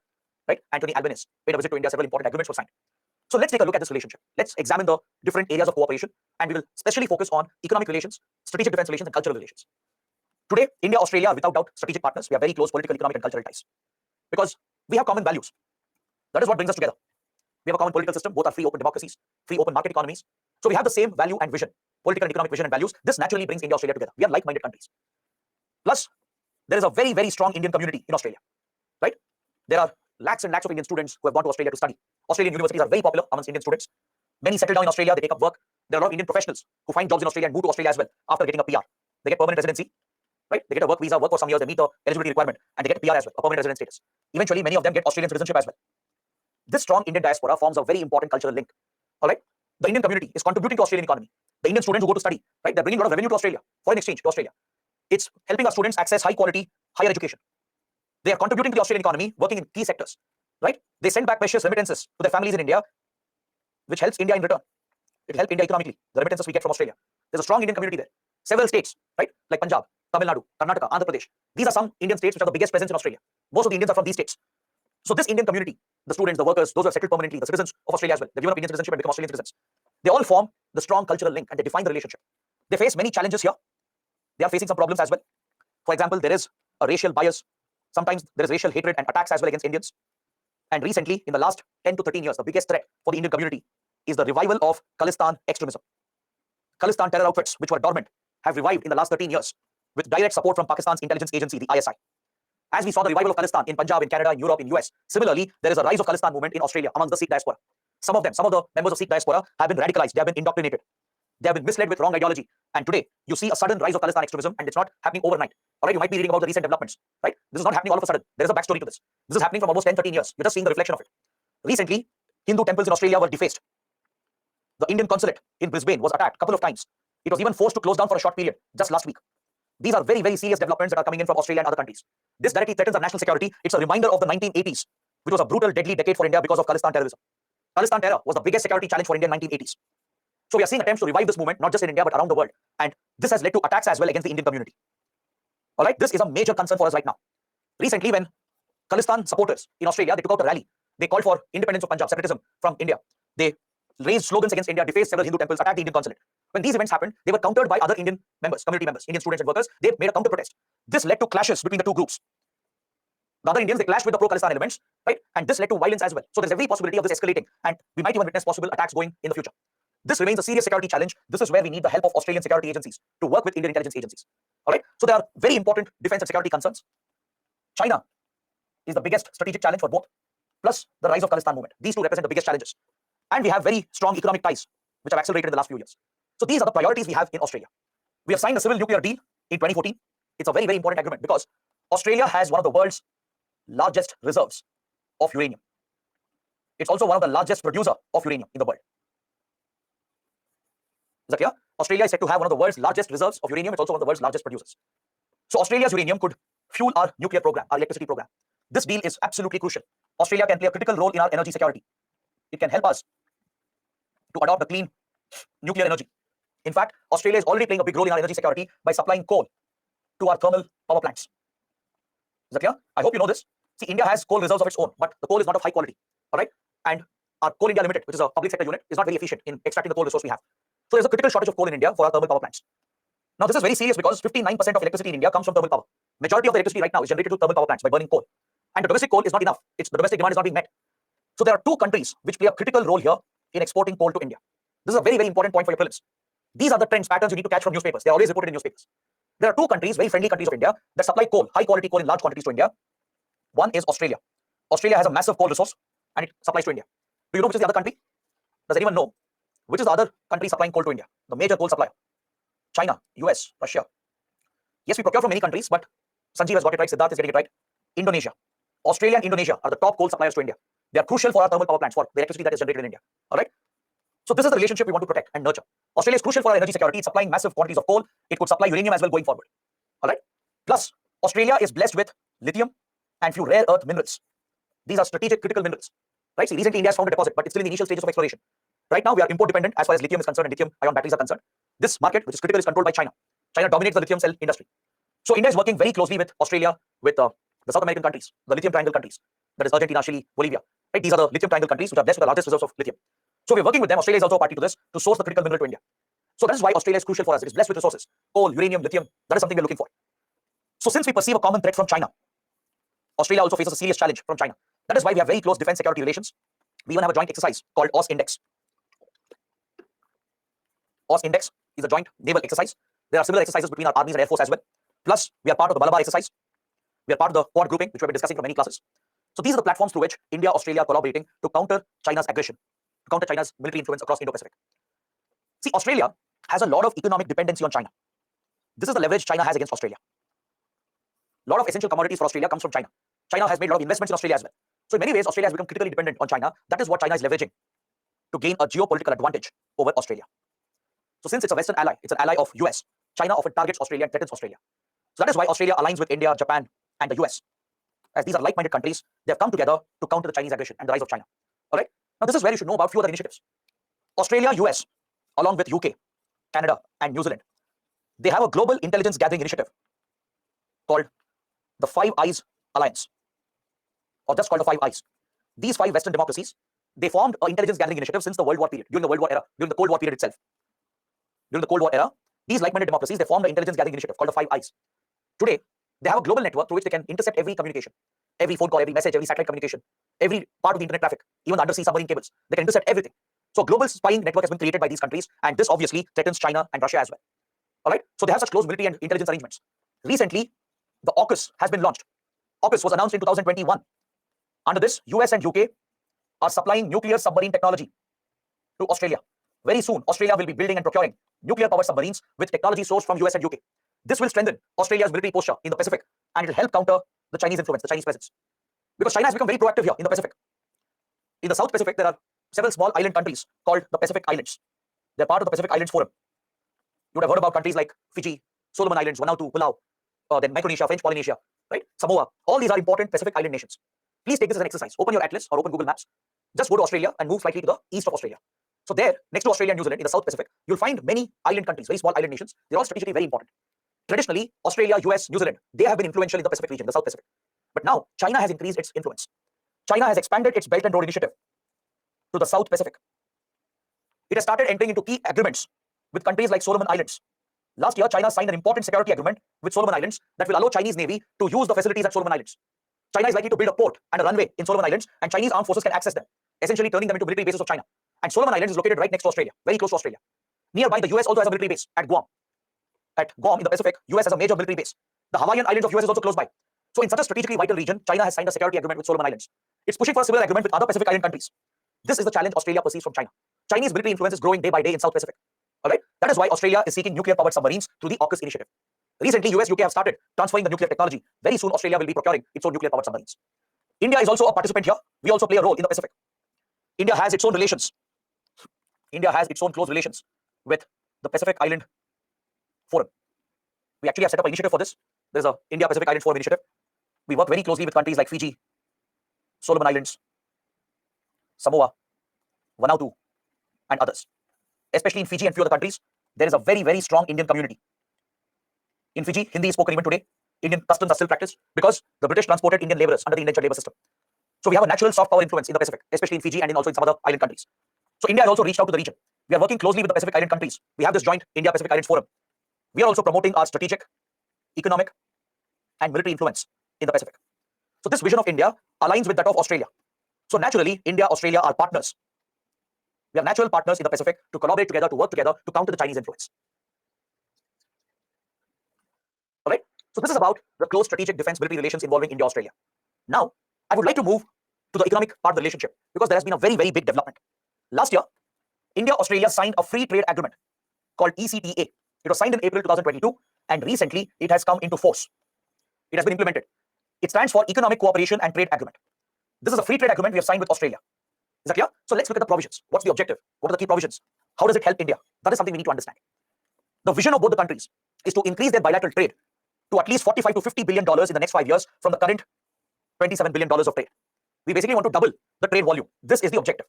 right? Anthony Albanese paid a visit to India. Several important agreements were signed. So let's take a look at this relationship. Let's examine the different areas of cooperation, and we will specially focus on economic relations, strategic defense relations, and cultural relations. Today, India, Australia are without doubt strategic partners. We have very close political, economic, and cultural ties because we have common values. That is what brings us together. We have a common political system. Both are free, open democracies, free, open market economies. So we have the same value and vision, political and economic vision and values. This naturally brings India, Australia together. We are like-minded countries. Plus, there is a very, very strong Indian community in Australia, right? There are lakhs and lakhs of Indian students who have gone to Australia to study. Australian universities are very popular amongst Indian students. Many settle down in Australia, they take up work. There are a lot of Indian professionals who find jobs in Australia and move to Australia as well after getting a PR. They get permanent residency, right? They get a work visa, work for some years, they meet the eligibility requirement, and they get PR as well, a permanent resident status. Eventually, many of them get Australian citizenship as well. This strong Indian diaspora forms a very important cultural link. All right, the Indian community is contributing to Australian economy. The Indian students who go to study, right, they're bringing a lot of revenue to Australia, foreign exchange to Australia. It's helping our students access high quality, higher education. They are contributing to the Australian economy, working in key sectors, right? They send back precious remittances to their families in India, which helps India in return. It helps India economically, the remittances we get from Australia. There's a strong Indian community there. Several states, right, like Punjab, Tamil Nadu, Karnataka, Andhra Pradesh. These are some Indian states which are the biggest presence in Australia. Most of the Indians are from these states. So this Indian community, the students, the workers, those who have settled permanently, the citizens of Australia as well, they've given up Indian citizenship and become Australian citizens. They all form the strong cultural link and they define the relationship. They face many challenges here. They are facing some problems as well. For example, there is a racial bias. Sometimes there is racial hatred and attacks as well against Indians. And recently, in the last 10 to 13 years, the biggest threat for the Indian community is the revival of Khalistan extremism. Khalistan terror outfits, which were dormant, have revived in the last 13 years with direct support from Pakistan's intelligence agency, the ISI. As we saw the revival of Khalistan in Punjab, in Canada, in Europe, in US, similarly, there is a rise of Khalistan movement in Australia amongst the Sikh diaspora. Some of the members of Sikh diaspora have been radicalized, they have been indoctrinated, they have been misled with wrong ideology. And today, you see a sudden rise of Khalistan extremism and it's not happening overnight. All right, you might be reading about the recent developments, right? This is not happening all of a sudden. There is a backstory to this. This is happening from almost 10, 13 years. You're just seeing the reflection of it. Recently, Hindu temples in Australia were defaced. The Indian consulate in Brisbane was attacked a couple of times. It was even forced to close down for a short period just last week. These are very, very serious developments that are coming in from Australia and other countries. This directly threatens our national security. It's a reminder of the 1980s, which was a brutal, deadly decade for India because of Khalistan terrorism. Khalistan terror was the biggest security challenge for India in the 1980s. So we are seeing attempts to revive this movement, not just in India, but around the world. And this has led to attacks as well against the Indian community. All right, this is a major concern for us right now. Recently, when Khalistan supporters in Australia, they took out a rally. They called for independence of Punjab, separatism from India. They raised slogans against India, defaced several Hindu temples, attacked the Indian consulate. When these events happened, they were countered by other Indian members, community members, Indian students and workers. They made a counter protest. This led to clashes between the two groups. The other Indians, they clashed with the pro-Khalistan elements, right? And this led to violence as well. So there's every possibility of this escalating, and we might even witness possible attacks going in the future. This remains a serious security challenge. This is where we need the help of Australian security agencies to work with Indian intelligence agencies. All right. So there are very important defense and security concerns. China is the biggest strategic challenge for both, plus the rise of Khalistan movement. These two represent the biggest challenges. And we have very strong economic ties, which have accelerated in the last few years. So these are the priorities we have in Australia. We have signed a civil nuclear deal in 2014. It's a very, very important agreement because Australia has one of the world's largest reserves of uranium. It's also one of the largest producer of uranium in the world. Is that clear? Australia is said to have one of the world's largest reserves of uranium. It's also one of the world's largest producers. So Australia's uranium could fuel our nuclear program, our electricity program. This deal is absolutely crucial. Australia can play a critical role in our energy security. It can help us to adopt a clean nuclear energy. In fact, Australia is already playing a big role in our energy security by supplying coal to our thermal power plants. Is that clear? I hope you know this. See, India has coal reserves of its own, but the coal is not of high quality. All right? And our Coal India Limited, which is a public sector unit, is not very efficient in extracting the coal resource we have. So there's a critical shortage of coal in India for our thermal power plants. Now, this is very serious because 59% of electricity in India comes from thermal power. Majority of the electricity right now is generated to thermal power plants by burning coal. And the domestic coal is not enough. The domestic demand is not being met. So there are two countries which play a critical role here in exporting coal to India. This is a very, very important point for your prelims. These are the trends, patterns you need to catch from newspapers. They're always reported in newspapers. There are two countries, very friendly countries of India, that supply coal, high quality coal in large quantities to India. One is Australia. Australia has a massive coal resource and it supplies to India. Do you know which is the other country? Does anyone know which is the other country supplying coal to India? The major coal supplier. China, US, Russia. Yes, we procure from many countries, but Sanjeev has got it right, Siddharth is getting it right. Indonesia. Australia and Indonesia are the top coal suppliers to India. They are crucial for our thermal power plants, for the electricity that is generated in India. All right? So this is the relationship we want to protect and nurture. Australia is crucial for our energy security. It's supplying massive quantities of coal. It could supply uranium as well going forward. All right? Plus, Australia is blessed with lithium and few rare earth minerals. These are strategic critical minerals. Right? See, recently India has found a deposit, but it's still in the initial stages of exploration. Right now, we are import dependent as far as lithium is concerned and lithium-ion batteries are concerned. This market, which is critical, is controlled by China. China dominates the lithium cell industry. So India is working very closely with Australia, with the South American countries, the lithium triangle countries. That is Argentina, Chile, Bolivia. Right? These are the lithium triangle countries which are blessed with the largest reserves of lithium. So we're working with them. Australia is also a party to this to source the critical mineral to India. So that is why Australia is crucial for us. It is blessed with resources. Coal, uranium, lithium. That is something we're looking for. So since we perceive a common threat from China, Australia also faces a serious challenge from China. That is why we have very close defense security relations. We even have a joint exercise called OSINDEX. OSINDEX is a joint naval exercise. There are similar exercises between our armies and air force as well. Plus, we are part of the Malabar exercise. We are part of the quad grouping, which we have been discussing for many classes. So these are the platforms through which India, Australia are collaborating to counter China's aggression, to counter China's military influence across Indo-Pacific. See, Australia has a lot of economic dependency on China. This is the leverage China has against Australia. A lot of essential commodities for Australia comes from China. China has made a lot of investments in Australia as well. So in many ways, Australia has become critically dependent on China. That is what China is leveraging to gain a geopolitical advantage over Australia. So since it's a Western ally, it's an ally of US, China often targets Australia and threatens Australia. So that is why Australia aligns with India, Japan, and the US. As these are like-minded countries, they have come together to counter the Chinese aggression and the rise of China. All right. Now this is where you should know about few other initiatives. Australia, US, along with UK, Canada, and New Zealand, they have a global intelligence gathering initiative called the Five Eyes Alliance, or just called the Five Eyes. These five Western democracies, they formed an intelligence gathering initiative since the World War period, during the World War era, during the Cold War period itself. During the Cold War era, these like-minded democracies, they formed an intelligence gathering initiative called the Five Eyes. Today, they have a global network through which they can intercept every communication, every phone call, every message, every satellite communication, every part of the internet traffic, even the undersea submarine cables. They can intercept everything. So a global spying network has been created by these countries, and this obviously threatens China and Russia as well. All right. So they have such close military and intelligence arrangements. Recently, the AUKUS has been launched. AUKUS was announced in 2021. Under this, US and UK are supplying nuclear submarine technology to Australia. Very soon, Australia will be building and procuring nuclear-powered submarines with technology sourced from US and UK. This will strengthen Australia's military posture in the Pacific, and it will help counter the Chinese influence, the Chinese presence. Because China has become very proactive here in the Pacific. In the South Pacific, there are several small island countries called the Pacific Islands. They're part of the Pacific Islands Forum. You would have heard about countries like Fiji, Solomon Islands, Vanuatu, Palau, then Micronesia, French Polynesia, right? Samoa. All these are important Pacific Island nations. Please take this as an exercise. Open your atlas or open Google Maps. Just go to Australia and move slightly to the east of Australia. So there, next to Australia and New Zealand, in the South Pacific, you'll find many island countries, very small island nations. They're all strategically very important. Traditionally, Australia, US, New Zealand, they have been influential in the Pacific region, the South Pacific. But now, China has increased its influence. China has expanded its Belt and Road Initiative to the South Pacific. It has started entering into key agreements with countries like Solomon Islands. Last year, China signed an important security agreement with Solomon Islands that will allow Chinese Navy to use the facilities at Solomon Islands. China is likely to build a port and a runway in Solomon Islands, and Chinese armed forces can access them, essentially turning them into military bases of China. And Solomon Islands is located right next to Australia, very close to Australia. Nearby, the US also has a military base at Guam. At Guam in the Pacific, US has a major military base. The Hawaiian Islands of US is also close by. So in such a strategically vital region, China has signed a security agreement with Solomon Islands. It's pushing for a similar agreement with other Pacific Island countries. This is the challenge Australia perceives from China. Chinese military influence is growing day by day in South Pacific. All right. That is why Australia is seeking nuclear-powered submarines through the AUKUS initiative. Recently, US, UK have started transferring the nuclear technology. Very soon, Australia will be procuring its own nuclear-powered submarines. India is also a participant here. We also play a role in the Pacific. India has its own relations. India has its own close relations with the Pacific Island Forum. We actually have set up an initiative for this. There's a India Pacific Island Forum initiative. We work very closely with countries like Fiji, Solomon Islands, Samoa, Vanuatu, and others. Especially in Fiji and few other countries, there is a very, very strong Indian community. In Fiji, Hindi is spoken even today. Indian customs are still practiced because the British transported Indian laborers under the indentured labor system. So we have a natural soft power influence in the Pacific, especially in Fiji and also in some other island countries. So India has also reached out to the region. We are working closely with the Pacific Island countries. We have this joint India Pacific Islands Forum. We are also promoting our strategic, economic, and military influence in the Pacific. So this vision of India aligns with that of Australia. So naturally, India, Australia are partners. We are natural partners in the Pacific to collaborate together, to work together, to counter the Chinese influence. All right. So this is about the close strategic defense military relations involving India, Australia. Now, I would like to move to the economic part of the relationship because there has been a very, very big development. Last year, India, Australia signed a free trade agreement called ECTA. It was signed in April 2022, and recently it has come into force. It has been implemented. It stands for Economic Cooperation and Trade Agreement. This is a free trade agreement we have signed with Australia. Is that clear? So let's look at the provisions. What's the objective? What are the key provisions? How does it help India? That is something we need to understand. The vision of both the countries is to increase their bilateral trade to at least $45 to $50 billion in the next 5 years from the current $27 billion of trade. We basically want to double the trade volume. This is the objective.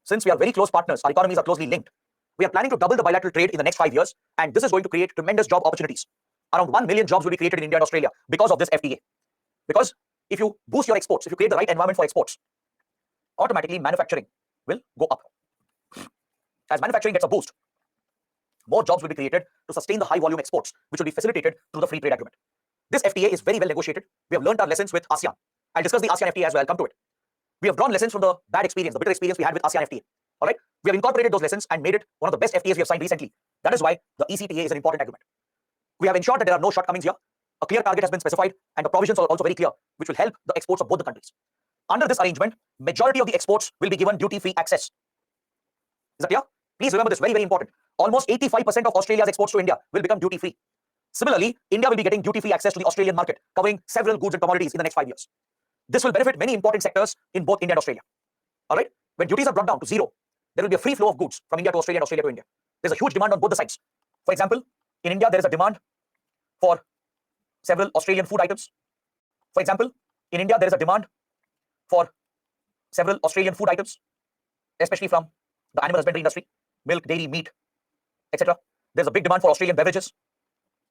Since we are very close partners, our economies are closely linked. We are planning to double the bilateral trade in the next 5 years, and this is going to create tremendous job opportunities. Around 1 million jobs will be created in India and Australia because of this FTA. Because if you boost your exports, if you create the right environment for exports, automatically manufacturing will go up. As manufacturing gets a boost, more jobs will be created to sustain the high volume exports, which will be facilitated through the free trade agreement. This FTA is very well negotiated. We have learned our lessons with ASEAN. I'll discuss the ASEAN FTA as well. I'll come to it. We have drawn lessons from the bad experience, the bitter experience we had with ASEAN FTA. All right. We have incorporated those lessons and made it one of the best FTAs we have signed recently. That is why the ECTA is an important agreement. We have ensured that there are no shortcomings here. A clear target has been specified, and the provisions are also very clear, which will help the exports of both the countries. Under this arrangement, majority of the exports will be given duty-free access. Is that clear? Please remember this, very, very important. Almost 85% of Australia's exports to India will become duty-free. Similarly, India will be getting duty-free access to the Australian market, covering several goods and commodities in the next 5 years. This will benefit many important sectors in both India and Australia. All right? When duties are brought down to zero, there will be a free flow of goods from India to Australia and Australia to India. There's a huge demand on both the sides. For example, in India, there is a demand for several Australian food items. For example, in India, there is a demand for several Australian food items, especially from the animal husbandry industry, milk, dairy, meat, etc. There's a big demand for Australian beverages,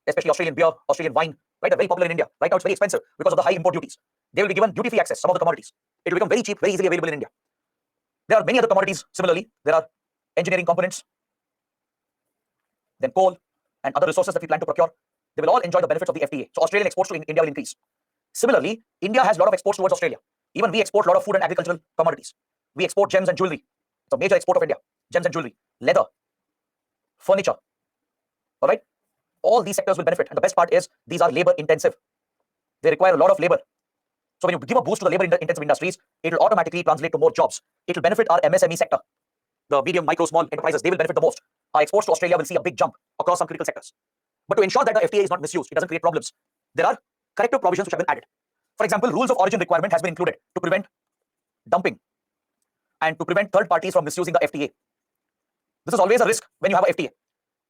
especially Australian beer, Australian wine, right? They're very popular in India. Right now, it's very expensive because of the high import duties. They will be given duty-free access, some of the commodities. It will become very cheap, very easily available in India. There are many other commodities, similarly. There are engineering components, then coal, and other resources that we plan to procure. They will all enjoy the benefits of the FTA. So Australian exports to India will increase. Similarly, India has a lot of exports towards Australia. Even we export a lot of food and agricultural commodities. We export gems and jewelry. It's a major export of India. Gems and jewelry, leather, furniture. All right? All these sectors will benefit. And the best part is these are labor intensive. They require a lot of labor. So when you give a boost to the labor intensive industries, it will automatically translate to more jobs. It will benefit our MSME sector. The medium, micro, small enterprises, they will benefit the most. Our exports to Australia will see a big jump across some critical sectors. But to ensure that the FTA is not misused, it doesn't create problems, there are corrective provisions which have been added. For example, rules of origin requirement has been included to prevent dumping and to prevent third parties from misusing the FTA. This is always a risk when you have a FTA.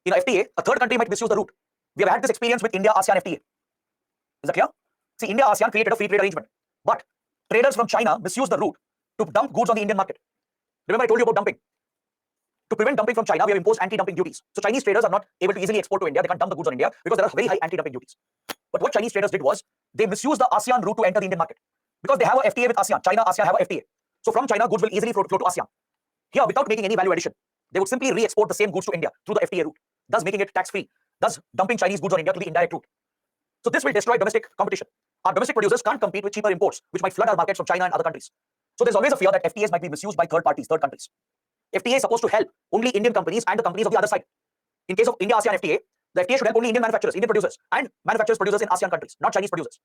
In a FTA, a third country might misuse the route. We have had this experience with India-ASEAN FTA. Is that clear? See, India-ASEAN created a free trade arrangement, but traders from China misused the route to dump goods on the Indian market. Remember I told you about dumping. To prevent dumping from China, we have imposed anti-dumping duties. So Chinese traders are not able to easily export to India. They can't dump the goods on India because there are very high anti-dumping duties. But what Chinese traders did was they misused the ASEAN route to enter the Indian market because they have a FTA with ASEAN. China, ASEAN have a FTA. So from China, goods will easily flow to ASEAN. Here, without making any value addition, they would simply re-export the same goods to India through the FTA route, thus making it tax-free, thus dumping Chinese goods on India through the indirect route. So this will destroy domestic competition. Our domestic producers can't compete with cheaper imports, which might flood our markets from China and other countries. So there's always a fear that FTAs might be misused by third parties, third countries. FTA is supposed to help only Indian companies and the companies of the other side. In case of India-ASEAN FTA, the FTA should help only Indian manufacturers, Indian producers, and manufacturers producers in ASEAN countries, not Chinese producers.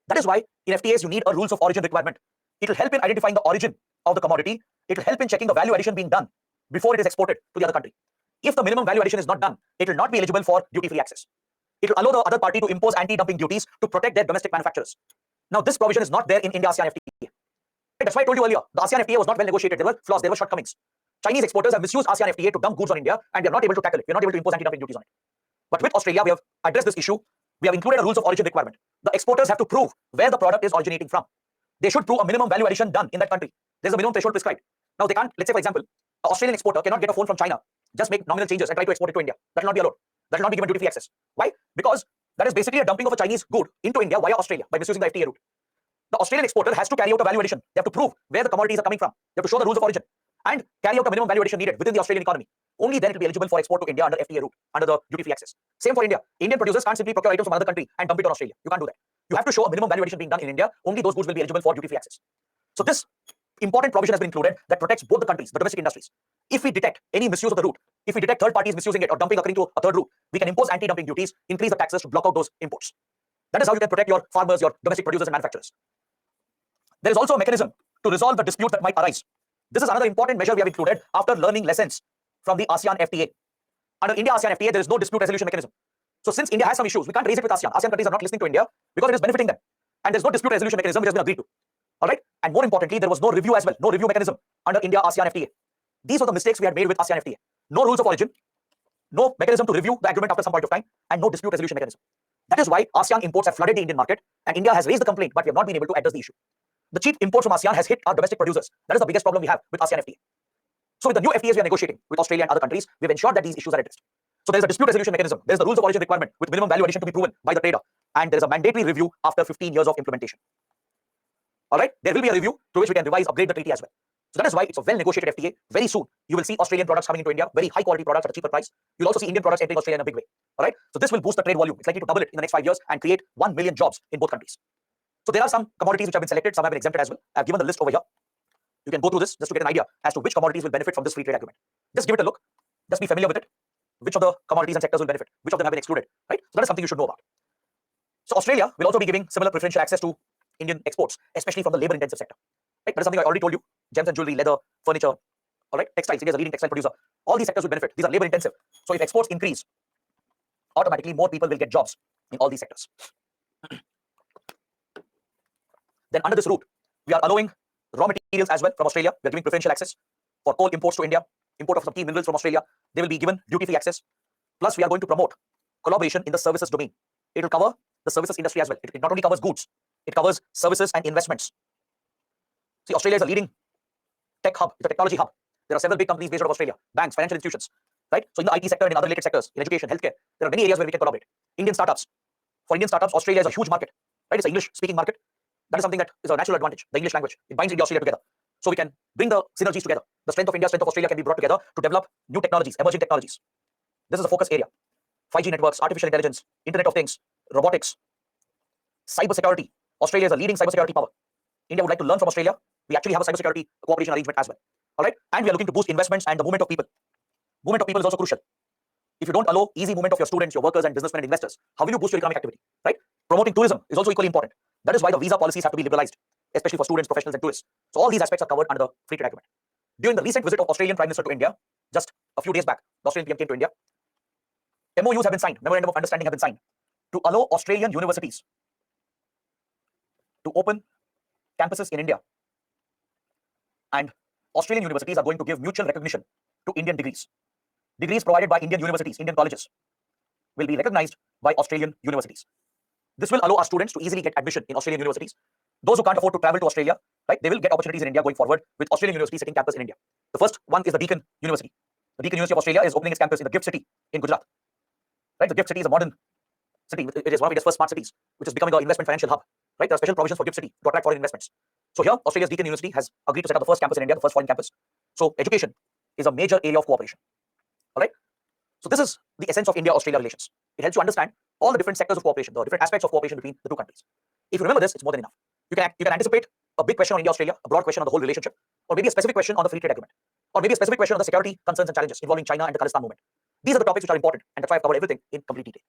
That is why in FTAs you need a rules of origin requirement. It will help in identifying the origin of the commodity. It will help in checking the value addition being done before it is exported to the other country. If the minimum value addition is not done, it will not be eligible for duty-free access. It will allow the other party to impose anti-dumping duties to protect their domestic manufacturers. Now, this provision is not there in India-ASEAN FTA. That's why I told you earlier, the ASEAN FTA was not well negotiated. There were flaws, there were shortcomings. Chinese exporters have misused ASEAN FTA to dump goods on India, and we are not able to tackle it. We are not able to impose anti-dumping duties on it. But with Australia, we have addressed this issue. We have included a rules of origin requirement. The exporters have to prove where the product is originating from. They should prove a minimum value addition done in that country. There's a minimum threshold prescribed. Now, they can't, let's say, for example, an Australian exporter cannot get a phone from China, just make nominal changes and try to export it to India. That will not be allowed. That will not be given duty-free access. Why? Because that is basically a dumping of a Chinese good into India via Australia by misusing the FTA route. The Australian exporter has to carry out a value addition. They have to prove where the commodities are coming from. They have to show the rules of origin and carry out a minimum value addition needed within the Australian economy. Only then it will be eligible for export to India under FTA route, under the duty-free access. Same for India. Indian producers can't simply procure items from another country and dump it on Australia. You can't do that. You have to show a minimum value addition being done in India. Only those goods will be eligible for duty-free access. So this important provision has been included that protects both the countries, the domestic industries. If we detect any misuse of the route, if we detect third parties misusing it or dumping occurring to a third route, we can impose anti-dumping duties, increase the taxes to block out those imports. That is how you can protect your farmers, your domestic producers and manufacturers. There is also a mechanism to resolve the dispute that might arise. This is another important measure we have included after learning lessons from the ASEAN FTA. Under India-ASEAN FTA, there is no dispute resolution mechanism. So since India has some issues, we can't raise it with ASEAN. ASEAN countries are not listening to India because it is benefiting them. And there's no dispute resolution mechanism which has been agreed to. All right? And more importantly, there was no review as well, no review mechanism under India-ASEAN FTA. These were the mistakes we had made with ASEAN FTA. No rules of origin, no mechanism to review the agreement after some point of time, and no dispute resolution mechanism. That is why ASEAN imports have flooded the Indian market, and India has raised the complaint, but we have not been able to address the issue. The cheap imports from ASEAN has hit our domestic producers. That is the biggest problem we have with ASEAN FTA. So with the new FTAs we are negotiating with Australia and other countries, we have ensured that these issues are addressed. So there is a dispute resolution mechanism. There is the rules of origin requirement with minimum value addition to be proven by the trader, and there is a mandatory review after 15 years of implementation. All right, there will be a review through which we can revise, upgrade the treaty as well. So that is why it's a well-negotiated FTA. Very soon, you will see Australian products coming into India, very high-quality products at a cheaper price. You'll also see Indian products entering Australia in a big way. All right, so this will boost the trade volume. It's likely to double it in the next 5 years and create 1 million jobs in both countries. So there are some commodities which have been selected, some have been exempted as well. I've given the list over here. You can go through this just to get an idea as to which commodities will benefit from this free trade agreement. Just give it a look. Just be familiar with it. Which of the commodities and sectors will benefit? Which of them have been excluded? Right? So that is something you should know about. So Australia will also be giving similar preferential access to Indian exports, especially from the labor-intensive sector. Right? That is something I already told you. Gems and jewelry, leather, furniture, all right, textiles. India is a leading textile producer. All these sectors will benefit. These are labor-intensive. So if exports increase, automatically more people will get jobs in all these sectors. Then under this route, we are allowing raw materials as well from Australia. We are giving preferential access for coal imports to India, import of some key minerals from Australia. They will be given duty-free access. Plus, we are going to promote collaboration in the services domain. It will cover the services industry as well. It not only covers goods, it covers services and investments. See, Australia is a leading tech hub. It's a technology hub. There are several big companies based out of Australia, banks, financial institutions, right? So in the IT sector and in other related sectors, in education, healthcare, there are many areas where we can collaborate. Indian startups. For Indian startups, Australia is a huge market, right? It's an English-speaking market. That is something that is a natural advantage, the English language. It binds India and Australia together. So we can bring the synergies together. The strength of India, strength of Australia can be brought together to develop new technologies, emerging technologies. This is a focus area. 5G networks, artificial intelligence, Internet of Things, robotics, cybersecurity. Australia is a leading cybersecurity power. India would like to learn from Australia. We actually have a cybersecurity cooperation arrangement as well. All right. And we are looking to boost investments and the movement of people. Movement of people is also crucial. If you don't allow easy movement of your students, your workers and businessmen and investors, how will you boost your economic activity, right? Promoting tourism is also equally important. That is why the visa policies have to be liberalized, especially for students, professionals and tourists. So all these aspects are covered under the free trade agreement. During the recent visit of Australian Prime Minister to India, just a few days back, the Australian PM came to India. MOUs have been signed, Memorandum of Understanding have been signed to allow Australian universities to open campuses in India. And Australian universities are going to give mutual recognition to Indian degrees. Degrees provided by Indian universities, Indian colleges, will be recognized by Australian universities. This will allow our students to easily get admission in Australian universities. Those who can't afford to travel to Australia, right, they will get opportunities in India going forward with Australian universities setting campus in India. The first one is the Deakin University. The Deakin University of Australia is opening its campus in the Gift City in Gujarat. Right, the Gift City is a modern city. It is one of India's first smart cities, which is becoming an investment financial hub. Right, there are special provisions for Gift City to attract foreign investments. So here, Australia's Deakin University has agreed to set up the first campus in India, the first foreign campus. So education is a major area of cooperation. All right. So this is the essence of India-Australia relations. It helps you understand all the different sectors of cooperation, the different aspects of cooperation between the two countries. If you remember this, it's more than enough. You can anticipate a big question on India-Australia, a broad question on the whole relationship, or maybe a specific question on the free trade agreement, or maybe a specific question on the security concerns and challenges involving China and the Khalistan movement. These are the topics which are important, and that's why I've covered everything in complete detail.